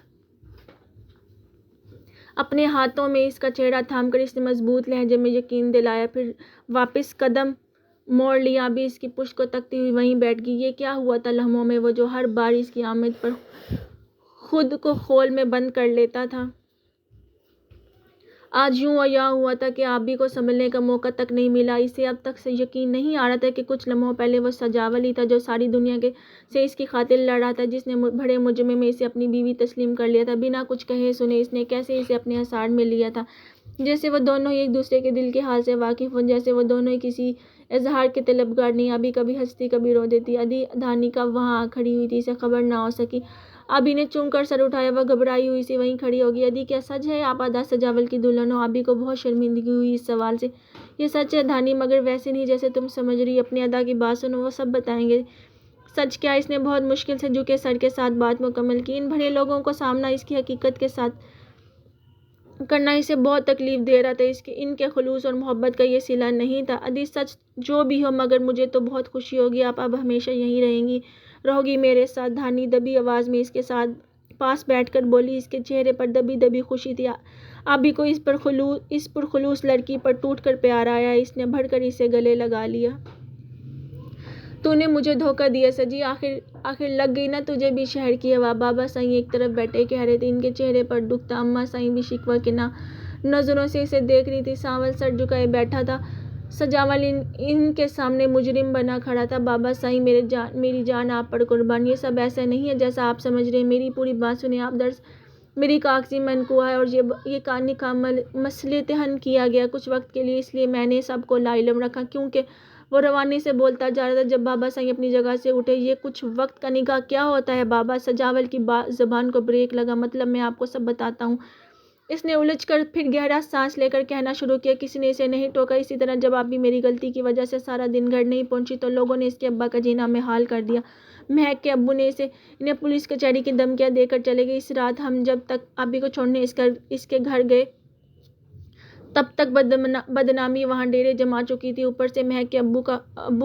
اپنے ہاتھوں میں اس کا چہرہ تھام کر اس نے مضبوط لہجے میں یقین دلایا، پھر واپس قدم موڑ لیا۔ آبی اس کی پشت کو تکتی ہوئی وہیں بیٹھ گئی۔ یہ کیا ہوا تھا لمحوں میں وہ جو ہر بار اس کی آمد پر خود کو خول میں بند کر لیتا تھا؟ آج یوں ہوا تھا کہ آبی کو سنبھلنے کا موقع تک نہیں ملا۔ اسے اب تک سے یقین نہیں آ رہا تھا کہ کچھ لمحوں پہلے وہ سجاول ہی تھا جو ساری دنیا سے اس کی خاطر لڑ رہا تھا، جس نے بڑے مجمع میں اسے اپنی بیوی تسلیم کر لیا تھا۔ بنا کچھ کہے سنے اس نے کیسے اسے اپنے حصار میں لیا تھا، جیسے وہ دونوں ہی ایک دوسرے کے دل کے حال سے واقف ہوں، جیسے وہ دونوں ہی کسی اظہار کے طلبگار نہیں۔ آبی کبھی ہنستی کبھی رو دیتی۔ ادھی دھانیکا وہاں آ کھڑی ہوئی تھی، اسے خبر نہ ہو سکی۔ آبی نے چونک کر سر اٹھایا، وہ گھبرائی ہوئی سی وہیں کھڑی ہو گئی۔ ادھی کیا سچ ہے آپ ادا سجاول کی دلہن ہو؟ آبی کو بہت شرمندگی ہوئی اس سوال سے۔ یہ سچ ہے دھانی، مگر ویسے نہیں جیسے تم سمجھ رہی۔ اپنے ادا کی بات سنو، وہ سب بتائیں گے۔ سچ کیا؟ اس نے بہت مشکل سے جھکے سر کے ساتھ بات مکمل کی۔ ان بھرے لوگوں کو سامنا اس کی حقیقت کے ساتھ کرنا اسے بہت تکلیف دے رہا تھا۔ ان کے خلوص اور محبت کا یہ صلہ نہیں تھا۔ ادھی سچ جو بھی ہو، مگر مجھے تو بہت خوشی ہوگی، آپ اب ہمیشہ یہیں رہو گی میرے ساتھ۔ دھانی دبی آواز میں اس کے ساتھ پاس بیٹھ کر بولی، اس کے چہرے پر دبی دبی خوشی تھی۔ آبی کو اس پرخلوص لڑکی پر ٹوٹ کر پیار آیا۔ اس نے بڑھ کر اسے گلے لگا لیا۔ تو نے مجھے دھوکہ دیا سجی، آخر لگ گئی نا تجھے بھی شہر کی ہوا۔ بابا سائیں ایک طرف بیٹھے کہہ رہے تھے، ان کے چہرے پر دکھ تھا۔ اماں سائیں بھی شکوہ کی نظروں سے اسے دیکھ رہی تھی۔ سانول سر جھکائے بیٹھا تھا۔ سجاول ان کے سامنے مجرم بنا کھڑا تھا۔ بابا سائیں میری جان آپ پر قربان، یہ سب ایسا نہیں ہے جیسا آپ سمجھ رہے ہیں۔ میری پوری بات سنیں آپ۔ میری کاغذی منقوہ ہے اور یہ نکاح مصلحتاً کیا گیا، کچھ وقت کے لیے، اس لیے میں نے سب کو لاعلم رکھا۔ کیونکہ وہ روانی سے بولتا جا رہا تھا جب بابا سائیں اپنی جگہ سے اٹھے۔ یہ کچھ وقت کا نکاح کیا ہوتا ہے بابا؟ سجاول کی زبان کو بریک لگا۔ مطلب میں آپ کو سب بتاتا ہوں۔ اس نے الجھ کر پھر گہرا سانس لے کر کہنا شروع کیا، کسی نے اسے نہیں ٹوکا۔ اسی طرح جب آبی میری غلطی کی وجہ سے سارا دن گھر نہیں پہنچی تو لوگوں نے اس کے ابا کا جینا محال کر دیا۔ مہک کے ابو نے انہیں پولیس کچہری کی دھمکیاں دے کر چلے گئے۔ اس رات ہم جب تک آبی کو چھوڑنے اس کے گھر گئے تب تک بدنامی وہاں ڈیرے جما چکی تھی۔ اوپر سے مہک کے ابو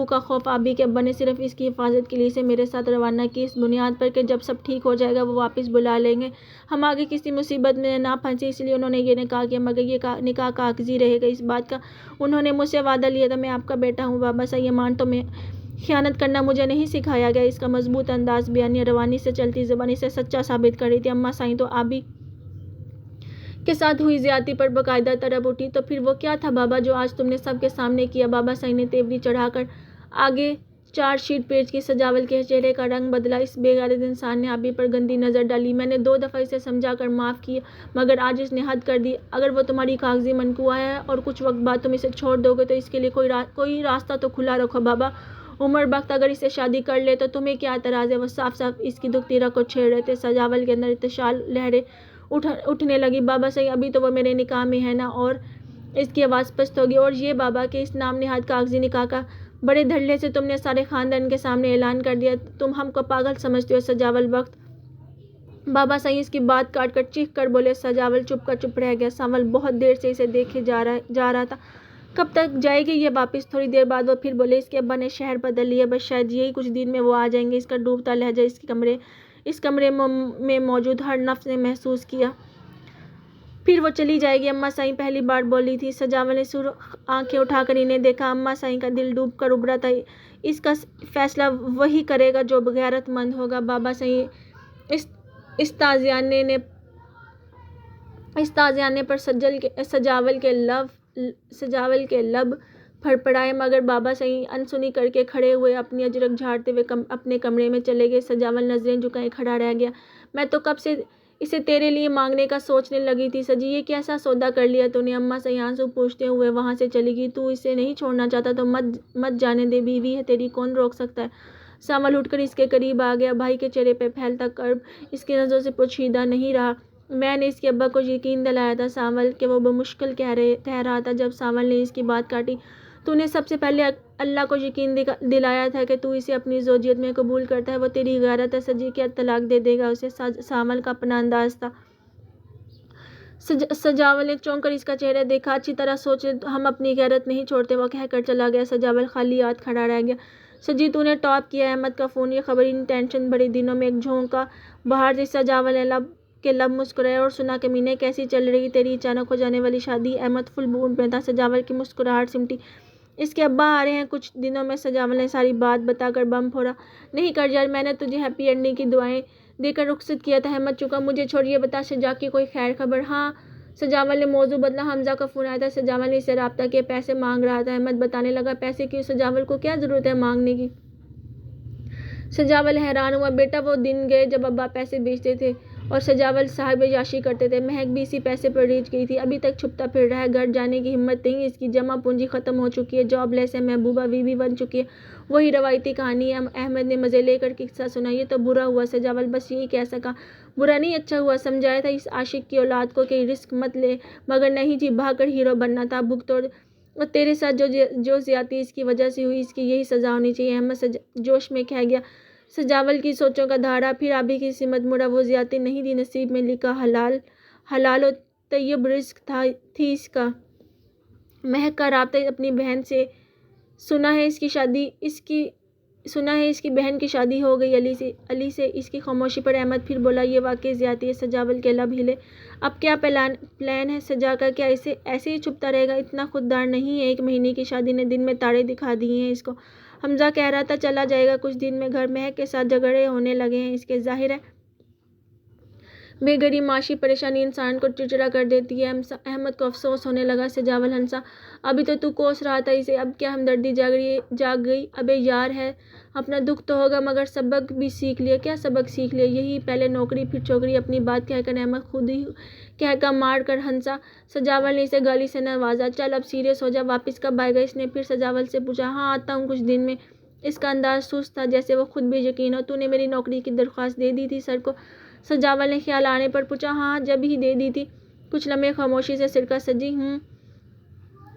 کا خوف۔ آبی کے ابا نے صرف اس کی حفاظت کے لیے اسے میرے ساتھ روانہ کی، اس بنیاد پر کہ جب سب ٹھیک ہو جائے گا وہ واپس بلا لیں گے، ہم آگے کسی مصیبت میں نہ پھنسیں، اس لیے انہوں نے یہ نکاح کیا۔ مگر یہ نکاح کاغذی رہے گا، اس بات کا انہوں نے مجھ سے وعدہ لیا تھا۔ میں آپ کا بیٹا ہوں بابا سائیں، ایمان میں خیانت کرنا مجھے نہیں سکھایا گیا۔ اس کا مضبوط انداز بیانیہ روانی سے چلتی زبان اسے سچا ثابت کر رہی تھی۔ اماں سائیں تو آبی کے ساتھ ہوئی زیادتی پر باقاعدہ تڑپ اٹھی۔ تو پھر وہ کیا تھا بابا جو آج تم نے سب کے سامنے کیا؟ بابا سائیں نے تیوری چڑھا کر آگے چارج شیٹ پیش کی۔ سجاول کے چہرے کا رنگ بدلا۔ اس بے غیرت انسان نے آبی پر گندی نظر ڈالی۔ میں نے 2 دفعہ اسے سمجھا کر معاف کیا، مگر آج اس نے حد کر دی۔ اگر وہ تمہاری کاغذی منقوہ ہے اور کچھ وقت بعد تم اسے چھوڑ دو گے تو اس کے لیے کوئی راستہ تو کھلا رکھو بابا۔ عمر بخت اگر اسے شادی کر لے تو تمہیں کیا اعتراض ہے؟ وہ صاف صاف اس کی دکھتی رگ کو چھیڑ رہے تھے۔ سجاول کے اندر ارتعاشی لہریں اٹھنے لگی۔ بابا سائیں ابھی تو وہ میرے نکاح میں ہے نا؟ اور اس کی آواز پست ہوگی۔ اور یہ بابا کہ اس نام نہاد کاغذی نکاح کا بڑے دھڑلے سے تم نے سارے خاندان کے سامنے اعلان کر دیا۔ تم ہم کو پاگل سمجھتے ہو سجاول بخت؟ بابا سائیں اس کی بات کاٹ کر چیخ کر بولے۔ سجاول چپ کا چپ رہ گیا۔ سانول بہت دیر سے اسے دیکھے جا رہا تھا، کب تک جائے گی یہ واپس؟ تھوڑی دیر بعد وہ پھر بولے، اس کے ابا نے شہر بدل لیا، بس شاید یہی کچھ دن میں وہ آ جائیں گے۔ اس کا ڈوبتا لہجہ اس کمرے میں موجود ہر نفس نے محسوس کیا۔ پھر وہ چلی جائے گی، اماں سائیں پہلی بار بولی تھی۔ سجاول نے سرخ آنکھیں اٹھا کر انہیں دیکھا۔ اماں سائیں کا دل ڈوب کر ابھرا تھا۔ اس کا فیصلہ وہی کرے گا جو غیرت مند ہوگا۔ بابا سائیں استاذیانے پر سجاول کے لب پھڑپڑائے مگر بابا صحیح انسنی کر کے کھڑے ہوئے اپنی اجرک جھاڑتے ہوئے اپنے کمرے میں چلے گئے۔ سجاول نظریں جھکائے کھڑا رہ گیا۔ میں تو کب سے اسے تیرے لیے مانگنے کا سوچنے لگی تھی سجی، یہ کیسا سودا کر لیا تو نے؟ اماں صحیح آنسو پوچھتے ہوئے وہاں سے چلی گئی۔ تو اسے نہیں چھوڑنا چاہتا تو مت جانے دے، بیوی ہے تیری، کون روک سکتا ہے؟ سامل اٹھ کر اس کے قریب آ گیا۔ بھائی کے چہرے پہ پھیلتا کرب اس کی نظروں سے پوشیدہ نہیں رہا۔ میں نے اس کے ابا کو یقین دلایا تھا سامل کہ وہ بمشکل کہہ رہا تھا۔ جب سامل نے اس کی بات کاٹی، تو نے سب سے پہلے اللہ کو یقین دلایا تھا کہ تو اسے اپنی زوجیت میں قبول کرتا ہے۔ وہ تیری غیرت ہے سجی، کیا طلاق دے دے گا اسے؟ سامل کا اپنا انداز تھا۔ سجاول نے چونک کر اس کا چہرہ دیکھا۔ اچھی طرح سوچ ہم اپنی غیرت نہیں چھوڑتے، وہ کہہ کر چلا گیا۔ سجاول خالی ہاتھ کھڑا رہ گیا۔ سجی تو نے ٹاپ کیا احمد کا فون، یہ خبر ان ٹینشن بھرے دنوں میں ایک جھونکا بہار تھی۔ سجاول نے لب مسکرائے اور سنا کہ مینے کیسی چل رہی تیری اچانک ہو جانے والی شادی؟ احمد فل موڈ میں تھا۔ سجاول کی مسکراہٹ سمٹی۔ اس کے ابا آ رہے ہیں کچھ دنوں میں۔ سجاول نے ساری بات بتا کر بم پھوڑا۔ نہیں کر یار، میں نے تجھے ہیپی اینڈنگ کی دعائیں دے کر رخصت کیا تھا۔ احمد چکا۔ مجھے چھوڑ، یہ بتا شجاع کی کوئی خیر خبر؟ ہاں، سجاول نے موضوع بدلا۔ حمزہ کا فون آیا تھا، سجاول نے اسے رابطہ کیا، پیسے مانگ رہا تھا۔ احمد بتانے لگا، پیسے کیوں؟ سجاول کو کیا ضرورت ہے مانگنے کی؟ سجاول حیران ہوا۔ بیٹا وہ دن گئے جب ابا پیسے بیچتے تھے اور سجاول صاحب یاشی کرتے تھے۔ مہک بھی اسی پیسے پر ریچھ گئی تھی، ابھی تک چھپتا پھر رہا ہے۔ گھر جانے کی ہمت نہیں، اس کی جمع پونجی ختم ہو چکی ہے، جاب لیس ہے، محبوبہ بیوی بن چکی ہے۔ وہی روایتی کہانی ہے۔ احمد نے مزے لے کر قصہ سنا۔ یہ تو برا ہوا سجاول بس یہی کہہ سکا۔ برا نہیں، اچھا ہوا۔ سمجھایا تھا اس عاشق کی اولاد کو کہ رسک مت لے، مگر نہیں جی، بھاگ کر ہیرو بننا تھا۔ بھگت اور تیرے ساتھ جو زیادتی اس کی وجہ سے ہوئی، اس کی یہی سزا ہونی چاہیے۔ احمد جوش میں کہہ گیا۔ سجاول کی سوچوں کا دھارا پھر آبی کی سمت مڑا۔ وہ زیادتی نہیں تھی، نصیب میں لکھا حلال و طیب رزق تھی اس کا۔ مہک کا رابطہ اپنی بہن سے۔ سنا ہے اس کی بہن کی شادی ہو گئی علی سے۔ اس کی خاموشی پر احمد پھر بولا، یہ واقعی زیادتی ہے۔ سجاول کے لب ہلے۔ اب کیا پلان ہے سجا کا؟ کیا ایسے ہی چھپتا رہے گا؟ اتنا خوددار نہیں ہے، 1 مہینے کی شادی نے دن میں تارے دکھا دیے ہیں اس کو۔ حمزہ کہہ رہا تھا چلا جائے گا کچھ دن میں گھر۔ مہک کے ساتھ جھگڑے ہونے لگے ہیں اس کے، ظاہر ہے بے گھری معاشی پریشانی انسان کو چڑچڑا کر دیتی ہے۔ احمد کو افسوس ہونے لگا۔ سجاول ہنسا۔ ابھی تو کوس رہا تھا اسے، اب کیا ہمدردی جاگ گئی؟ ابے یار ہے، اپنا دکھ تو ہوگا مگر سبق بھی سیکھ لیا۔ کیا سبق سیکھ لیا؟ یہی پہلے نوکری پھر چوکری۔ اپنی بات کہہ کر احمد خود ہی کہہ مار کر ہنسا۔ سجاول نے اسے گالی سے نوازا۔ چل اب سیریس ہو جا، واپس کب آئے گا؟ اس نے پھر سجاول سے پوچھا۔ ہاں آتا ہوں کچھ دن میں۔ اس کا انداز سست تھا، جیسے وہ خود بھی یقین ہو۔ تو نے میری نوکری کی درخواست دے دی تھی سر کو؟ سجاول نے خیال آنے پر پوچھا۔ ہاں جب ہی دے دی تھی۔ کچھ لمحے خاموشی سے سر کا سجی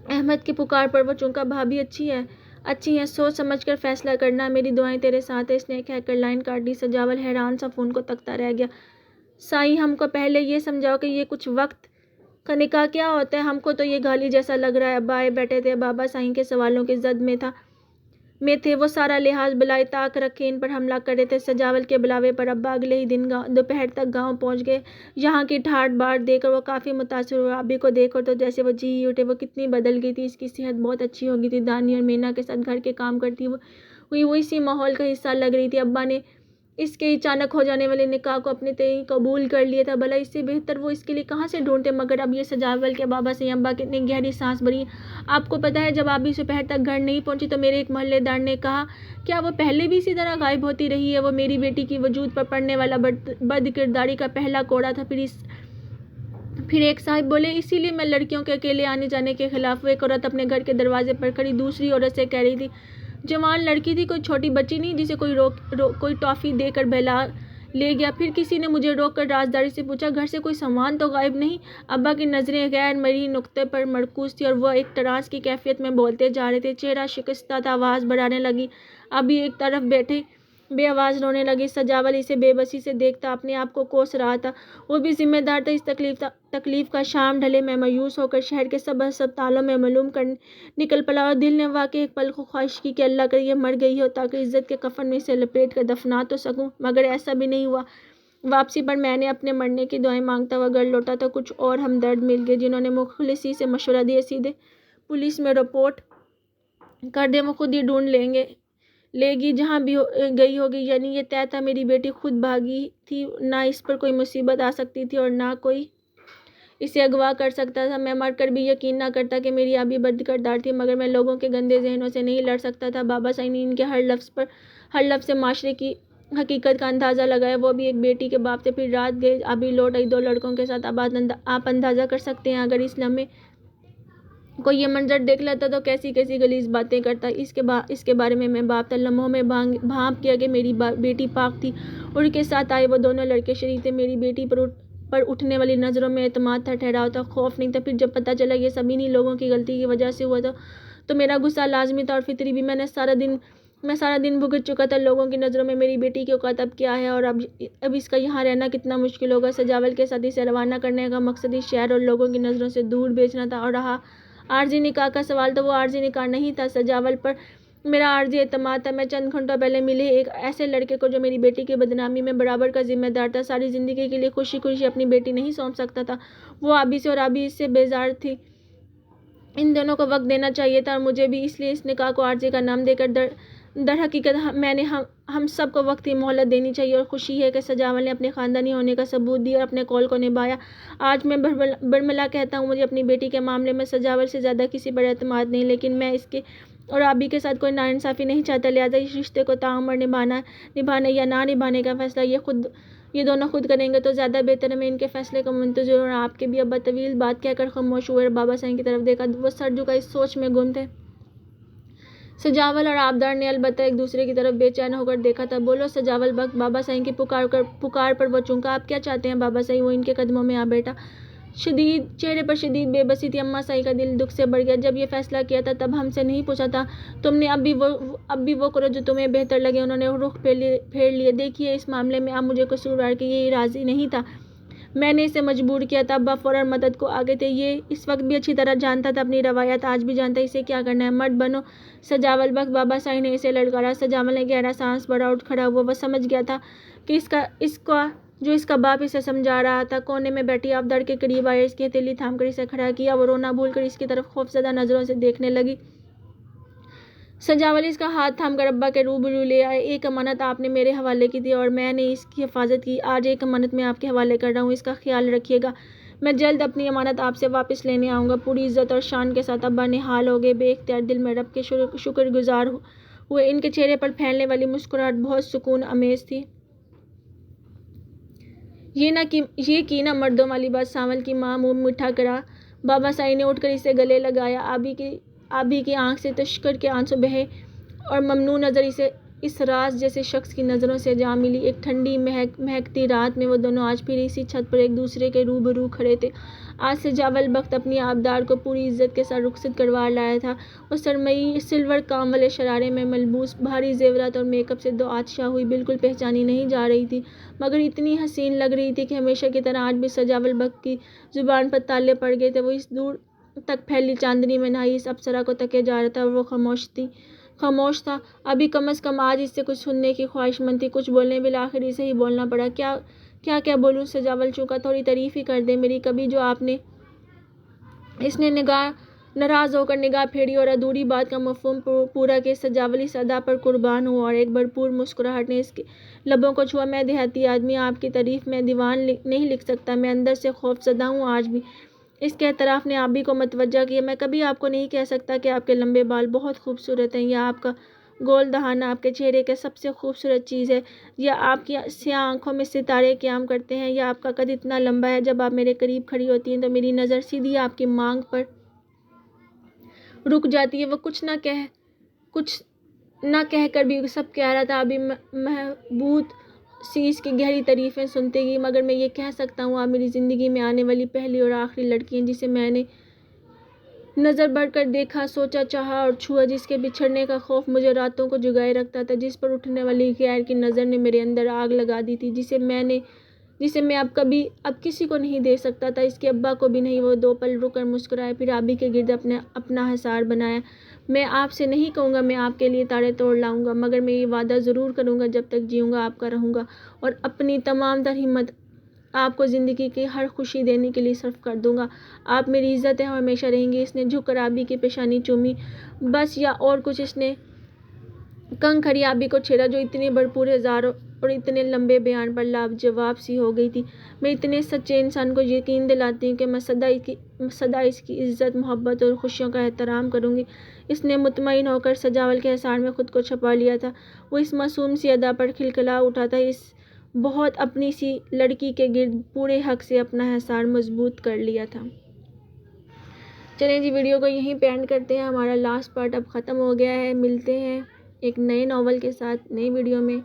احمد کی پکار پر وہ چونکا۔ بھابھی اچھی ہیں، سوچ سمجھ کر فیصلہ کرنا، میری دعائیں تیرے ساتھ ہیں، اس نے کہہ کر لائن کاٹ دی۔ سجاول حیران سا فون کو تکتا رہ گیا۔ سائیں ہم کو پہلے یہ سمجھاؤ کہ یہ کچھ وقت کا نکاح کیا ہوتا ہے؟ ہم کو تو یہ گالی جیسا لگ رہا ہے۔ ابا آئے بیٹھے تھے، بابا سائیں کے سوالوں کی زد میں تھے، وہ سارا لحاظ بلائے طاق رکھے ان پر حملہ کر رہے تھے۔ سجاول کے بلاوے پر ابا اگلے ہی دن دوپہر تک گاؤں پہنچ گئے۔ یہاں کی ٹھاٹھ باٹھ دیکھ کر وہ کافی متاثر ہوئے۔ آبی کو دیکھ کر تو جیسے وہ جی اٹھے، وہ کتنی بدل گئی تھی، اس کی صحت بہت اچھی ہو گئی تھی، دانی اور مینا کے ساتھ گھر کے کام کرتی ہوئی وہ اسی ماحول کا حصہ لگ رہی تھی۔ ابا نے اس کے اچانک ہو جانے والے نکاح کو اپنے تئیں قبول کر لیا تھا، بھلا اس سے بہتر وہ اس کے لیے کہاں سے ڈھونڈتے؟ مگر اب یہ سجاول کے بابا سے ابا کتنی گہری سانس بھری۔ آپ کو پتہ ہے جب آبی دوپہر تک گھر نہیں پہنچی تو میرے ایک محلے دار نے کہا، کیا وہ پہلے بھی اسی طرح غائب ہوتی رہی ہے؟ وہ میری بیٹی کی وجود پر پڑنے والا بد کرداری کا پہلا کوڑا تھا۔ پھر ایک صاحب بولے، اسی لیے میں لڑکیوں کے اکیلے آنے جانے کے خلاف ہوں۔ ایک عورت اپنے گھر کے دروازے پر کھڑی دوسری عورت سے کہہ رہی تھی، جوان لڑکی تھی، کوئی چھوٹی بچی نہیں جسے کوئی ٹافی دے کر بہلا لے گیا۔ پھر کسی نے مجھے روک کر رازداری سے پوچھا، گھر سے کوئی سامان تو غائب نہیں؟ ابا کی نظریں غیر مرئی نقطے پر مرکوز تھی اور وہ ایک ٹرانس کی کیفیت میں بولتے جا رہے تھے۔ چہرہ شکستہ تھا، آواز بڑھانے لگی۔ ابھی ایک طرف بیٹھے بے آواز رونے لگی۔ سجاول اسے بے بسی سے دیکھتا اپنے آپ کو کوس رہا تھا۔ وہ بھی ذمہ دار تھا اس تکلیف کا۔ شام ڈھلے میں مایوس ہو کر شہر کے سب ہسپتالوں میں معلوم کر نکل پڑا اور دل نے واقعی ایک پل کو خواہش کی کہ اللہ کرے یہ مر گئی ہو تاکہ عزت کے کفن میں اسے لپیٹ کر دفنا تو سکوں، مگر ایسا بھی نہیں ہوا۔ واپسی پر میں نے اپنے مرنے کی دعائیں مانگتا ہوا گھر لوٹا تو کچھ اور ہمدرد مل گئے جنہوں نے مخلصی سے مشورہ دیا، سیدھے پولیس میں رپورٹ کر دیں، وہ خود ہی ڈھونڈ لے گی جہاں بھی گئی ہوگی۔ یعنی یہ طے تھا، میری بیٹی خود بھاگی تھی، نہ اس پر کوئی مصیبت آ سکتی تھی اور نہ کوئی اسے اغوا کر سکتا تھا۔ میں مر کر بھی یقین نہ کرتا کہ میری آبی بد کردار تھی، مگر میں لوگوں کے گندے ذہنوں سے نہیں لڑ سکتا تھا۔ بابا صاحب نے ان کے ہر لفظ سے معاشرے کی حقیقت کا اندازہ لگایا، وہ بھی ایک بیٹی کے باپ سے۔ پھر رات گئی، آبی لوٹ آئی 2 لڑکوں کے ساتھ۔ اب آپ اندازہ کر سکتے ہیں اگر اس لمحے کوئی یہ منظر دیکھ لیتا تو کیسی کیسی غلیظ باتیں کرتا۔ اس کے بارے میں باپ تھا۔ لمحوں میں بھانپ کیا کہ میری بیٹی پاک تھی۔ ان کے ساتھ آئے وہ دونوں لڑکے شریف تھے۔ میری بیٹی پر اٹھنے والی نظروں میں اعتماد تھا، ٹھہراؤ تھا، خوف نہیں تھا۔ پھر جب پتہ چلا یہ سب انہی لوگوں کی غلطی کی وجہ سے ہوا تو میرا غصہ لازمی تھا اور فطری بھی۔ میں سارا دن بھگت چکا تھا لوگوں کی نظروں میں میری بیٹی کی اوقات اب کیا ہے اور اب اس کا یہاں رہنا کتنا مشکل ہوگا۔ سجاول کے ساتھ اسے روانہ کرنے کا مقصد اس شہر اور لوگوں کی نظروں سے دور بھیجنا تھا۔ اور رہا عارضی نکاح کا سوال تو وہ عارضی نکاح نہیں تھا، سجاول پر میرا عارضی اعتماد تھا۔ میں چند گھنٹوں پہلے ملے ایک ایسے لڑکے کو جو میری بیٹی کی بدنامی میں برابر کا ذمہ دار تھا، ساری زندگی کے لیے خوشی اپنی بیٹی نہیں سونپ سکتا تھا۔ وہ آبی سے اور آبی اس سے بیزار تھی۔ ان دونوں کو وقت دینا چاہیے تھا اور مجھے بھی، اس لیے اس نکاح کو عارضی کا نام دے کر در حقیقت میں نے ہم سب کو وقت کی مہلت دینی چاہیے۔ اور خوشی ہے کہ سجاول نے اپنے خاندانی ہونے کا ثبوت دیا اور اپنے قول کو نبھایا۔ آج میں برملا کہتا ہوں مجھے اپنی بیٹی کے معاملے میں سجاول سے زیادہ کسی پر اعتماد نہیں، لیکن میں اس کے اور آبی کے ساتھ کوئی ناانصافی نہیں چاہتا، لہٰذا اس رشتے کو تعمیر نبھانے یا نہ نبھانے کا فیصلہ یہ دونوں خود کریں گے تو زیادہ بہتر ہے۔ میں ان کے فیصلے کا منتظر ہوں۔ اور آپ کے بھی ابا طویل بات کہہ کر خاموش ہوئے اور بابا صاحب کی طرف دیکھا۔ وہ سر جھکا اس سوچ میں گم تھے۔ سجاول اور آبدار نے البتہ ایک دوسرے کی طرف بے چین ہو کر دیکھا تھا۔ بولو سجاول بخت، بابا صاحب کی پکار پر وہ چونکا۔ آپ کیا چاہتے ہیں بابا صاحب؟ وہ ان کے قدموں میں آ بیٹھا۔ چہرے پر شدید بے بسی تھی۔ اماں صاحب کا دل دکھ سے بھر گیا۔ جب یہ فیصلہ کیا تھا تب ہم سے نہیں پوچھا تھا تم نے؟ اب بھی وہ کرو جو تمہیں بہتر لگے۔ انہوں نے رخ پھیر لیا۔ دیکھیے اس معاملے میں اب مجھے قصوروار کہ یہ راضی نہیں تھا، میں نے اسے مجبور کیا تھا۔ ابا فوراً مدد کو آگے تھے۔ یہ اس وقت بھی اچھی طرح جانتا تھا اپنی روایات، آج بھی جانتا ہے اسے کیا کرنا ہے۔ مرد بنو سجاول بخت، بابا صاحب نے اسے للکارا۔ سجاول نے گہرا سانس بھرا، اٹھ کھڑا ہوا۔ وہ سمجھ گیا تھا کہ اس کا باپ اسے سمجھا رہا تھا۔ کونے میں بیٹھی آبدار کے قریب آئے، اس کی ہتھیلی تھام کر اسے کھڑا کیا۔ وہ رونا بھول کر اس کی طرف خوفزدہ نظروں سے دیکھنے لگی۔ سجاول اس کا ہاتھ تھام کر ابا کے روبرو لے آئے۔ ایک امانت آپ نے میرے حوالے کی تھی اور میں نے اس کی حفاظت کی۔ آج ایک امانت میں آپ کے حوالے کر رہا ہوں، اس کا خیال رکھیے گا۔ میں جلد اپنی امانت آپ سے واپس لینے آؤں گا۔ پوری عزت اور شان کے ساتھ ابا نہال ہو گئے، بے اختیار دل میں رب کے شکر گزار ہوئے۔ ان کے چہرے پر پھیلنے والی مسکراہٹ بہت سکون آمیز تھی۔ یہ کی نہ مردوں والی بات، سانول کی ماں منہ میٹھا کرا۔ بابا صاحب نے اٹھ کر اسے گلے لگایا۔ آبی کی آنکھ سے تشکر کے آنسو بہے اور ممنوع نظر اس راز جیسے شخص کی نظروں سے جا ملی۔ ایک ٹھنڈی مہکتی رات میں وہ دونوں آج پھر اسی چھت پر ایک دوسرے کے روبرو کھڑے تھے۔ آج سجاول بخت اپنی آبدار کو پوری عزت کے ساتھ رخصت کروا لایا تھا۔ وہ سرمئی سلور کام والے شرارے میں ملبوس، بھاری زیورات اور میک اپ سے 2 آتشاں ہوئی بالکل پہچانی نہیں جا رہی تھی، مگر اتنی حسین لگ رہی تھی کہ ہمیشہ کی طرح آج بھی سجاول بخت کی زبان پر تالے پڑ گئے تھے۔ وہ اس دور تک پھیلی چاندنی میں نہائی اس اپسرا کو تکے جا رہا تھا اور وہ خاموش تھا۔ ابھی کم از کم آج اس سے کچھ سننے کی خواہش مند تھی۔ کچھ بولنے بالآخر اسے ہی بولنا پڑا۔ کیا بولوں؟ سجاول چونکا۔ تھوڑی تعریف ہی کر دیں میری کبھی جو آپ نے۔ اس نے ناراض ہو کر نگاہ پھیری اور ادھوری بات کا مفہوم پورا کیا۔ سجاول اس ادا پر قربان ہوا اور ایک بھرپور مسکراہٹ نے اس کے لبوں کو چھوا۔ میں دیہاتی آدمی، آپ کی تعریف میں دیوان نہیں لکھ سکتا، میں اندر سے خوفزدہ ہوں آج بھی۔ اس کے اعتراف نے آبی کو متوجہ کیا۔ میں کبھی آپ کو نہیں کہہ سکتا کہ آپ کے لمبے بال بہت خوبصورت ہیں، یا آپ کا گول دہانہ آپ کے چہرے کی سب سے خوبصورت چیز ہے، یا آپ کی سیاہ آنکھوں میں ستارے قیام کرتے ہیں، یا آپ کا قد اتنا لمبا ہے جب آپ میرے قریب کھڑی ہوتی ہیں تو میری نظر سیدھی آپ کی مانگ پر رک جاتی ہے۔ وہ کچھ نہ کہہ کر بھی سب کہہ رہا تھا۔ ابھی محبوط سی اس کی گہری تعریفیں سنتے گئی۔ مگر میں یہ کہہ سکتا ہوں آپ میری زندگی میں آنے والی پہلی اور آخری لڑکی ہیں جسے میں نے نظر بڑھ کر دیکھا، سوچا، چاہا اور چھوا، جس کے بچھڑنے کا خوف مجھے راتوں کو جگائے رکھتا تھا، جس پر اٹھنے والی غیر کی نظر نے میرے اندر آگ لگا دی تھی، جسے میں اب کسی کو نہیں دے سکتا تھا، اس کے ابا کو بھی نہیں۔ وہ 2 پل رک کر مسکرائے، پھر آبی کے گرد اپنا حصار بنایا۔ میں آپ سے نہیں کہوں گا میں آپ کے لیے تارے توڑ لاؤں گا، مگر میں یہ وعدہ ضرور کروں گا جب تک جیوں گا آپ کا رہوں گا، اور اپنی تمام تر ہمت آپ کو زندگی کی ہر خوشی دینے کے لیے صرف کر دوں گا۔ آپ میری عزت ہیں اور ہمیشہ رہیں گی۔ اس نے جھک کر آبی کی پیشانی چومی۔ بس یا اور کچھ؟ اس نے کنگ کھڑی آبی کو چھیڑا جو اتنی بھرپور اور اتنے لمبے بیان پر لاجواب سی ہو گئی تھی۔ میں اتنے سچے انسان کو یقین دلاتی ہوں کہ میں سدا اس کی عزت، محبت اور خوشیوں کا احترام کروں گی۔ اس نے مطمئن ہو کر سجاول کے احسان میں خود کو چھپا لیا تھا۔ وہ اس معصوم سی ادا پر کھلکھلا اٹھا تھا، اس بہت اپنی سی لڑکی کے گرد پورے حق سے اپنا حصار مضبوط کر لیا تھا۔ چلیں جی، ویڈیو کو یہیں پہ اینڈ کرتے ہیں۔ ہمارا لاسٹ پارٹ اب ختم ہو گیا ہے۔ ملتے ہیں ایک نئے ناول کے ساتھ نئی ویڈیو میں،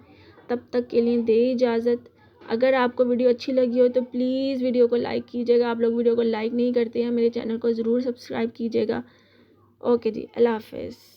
تب تک کے لیے دے اجازت۔ اگر آپ کو ویڈیو اچھی لگی ہو تو پلیز ویڈیو کو لائک کیجیے گا۔ آپ لوگ ویڈیو کو لائک نہیں کرتے ہیں، میرے چینل کو ضرور سبسکرائب کیجیے گا۔ اوکے جی، اللہ حافظ۔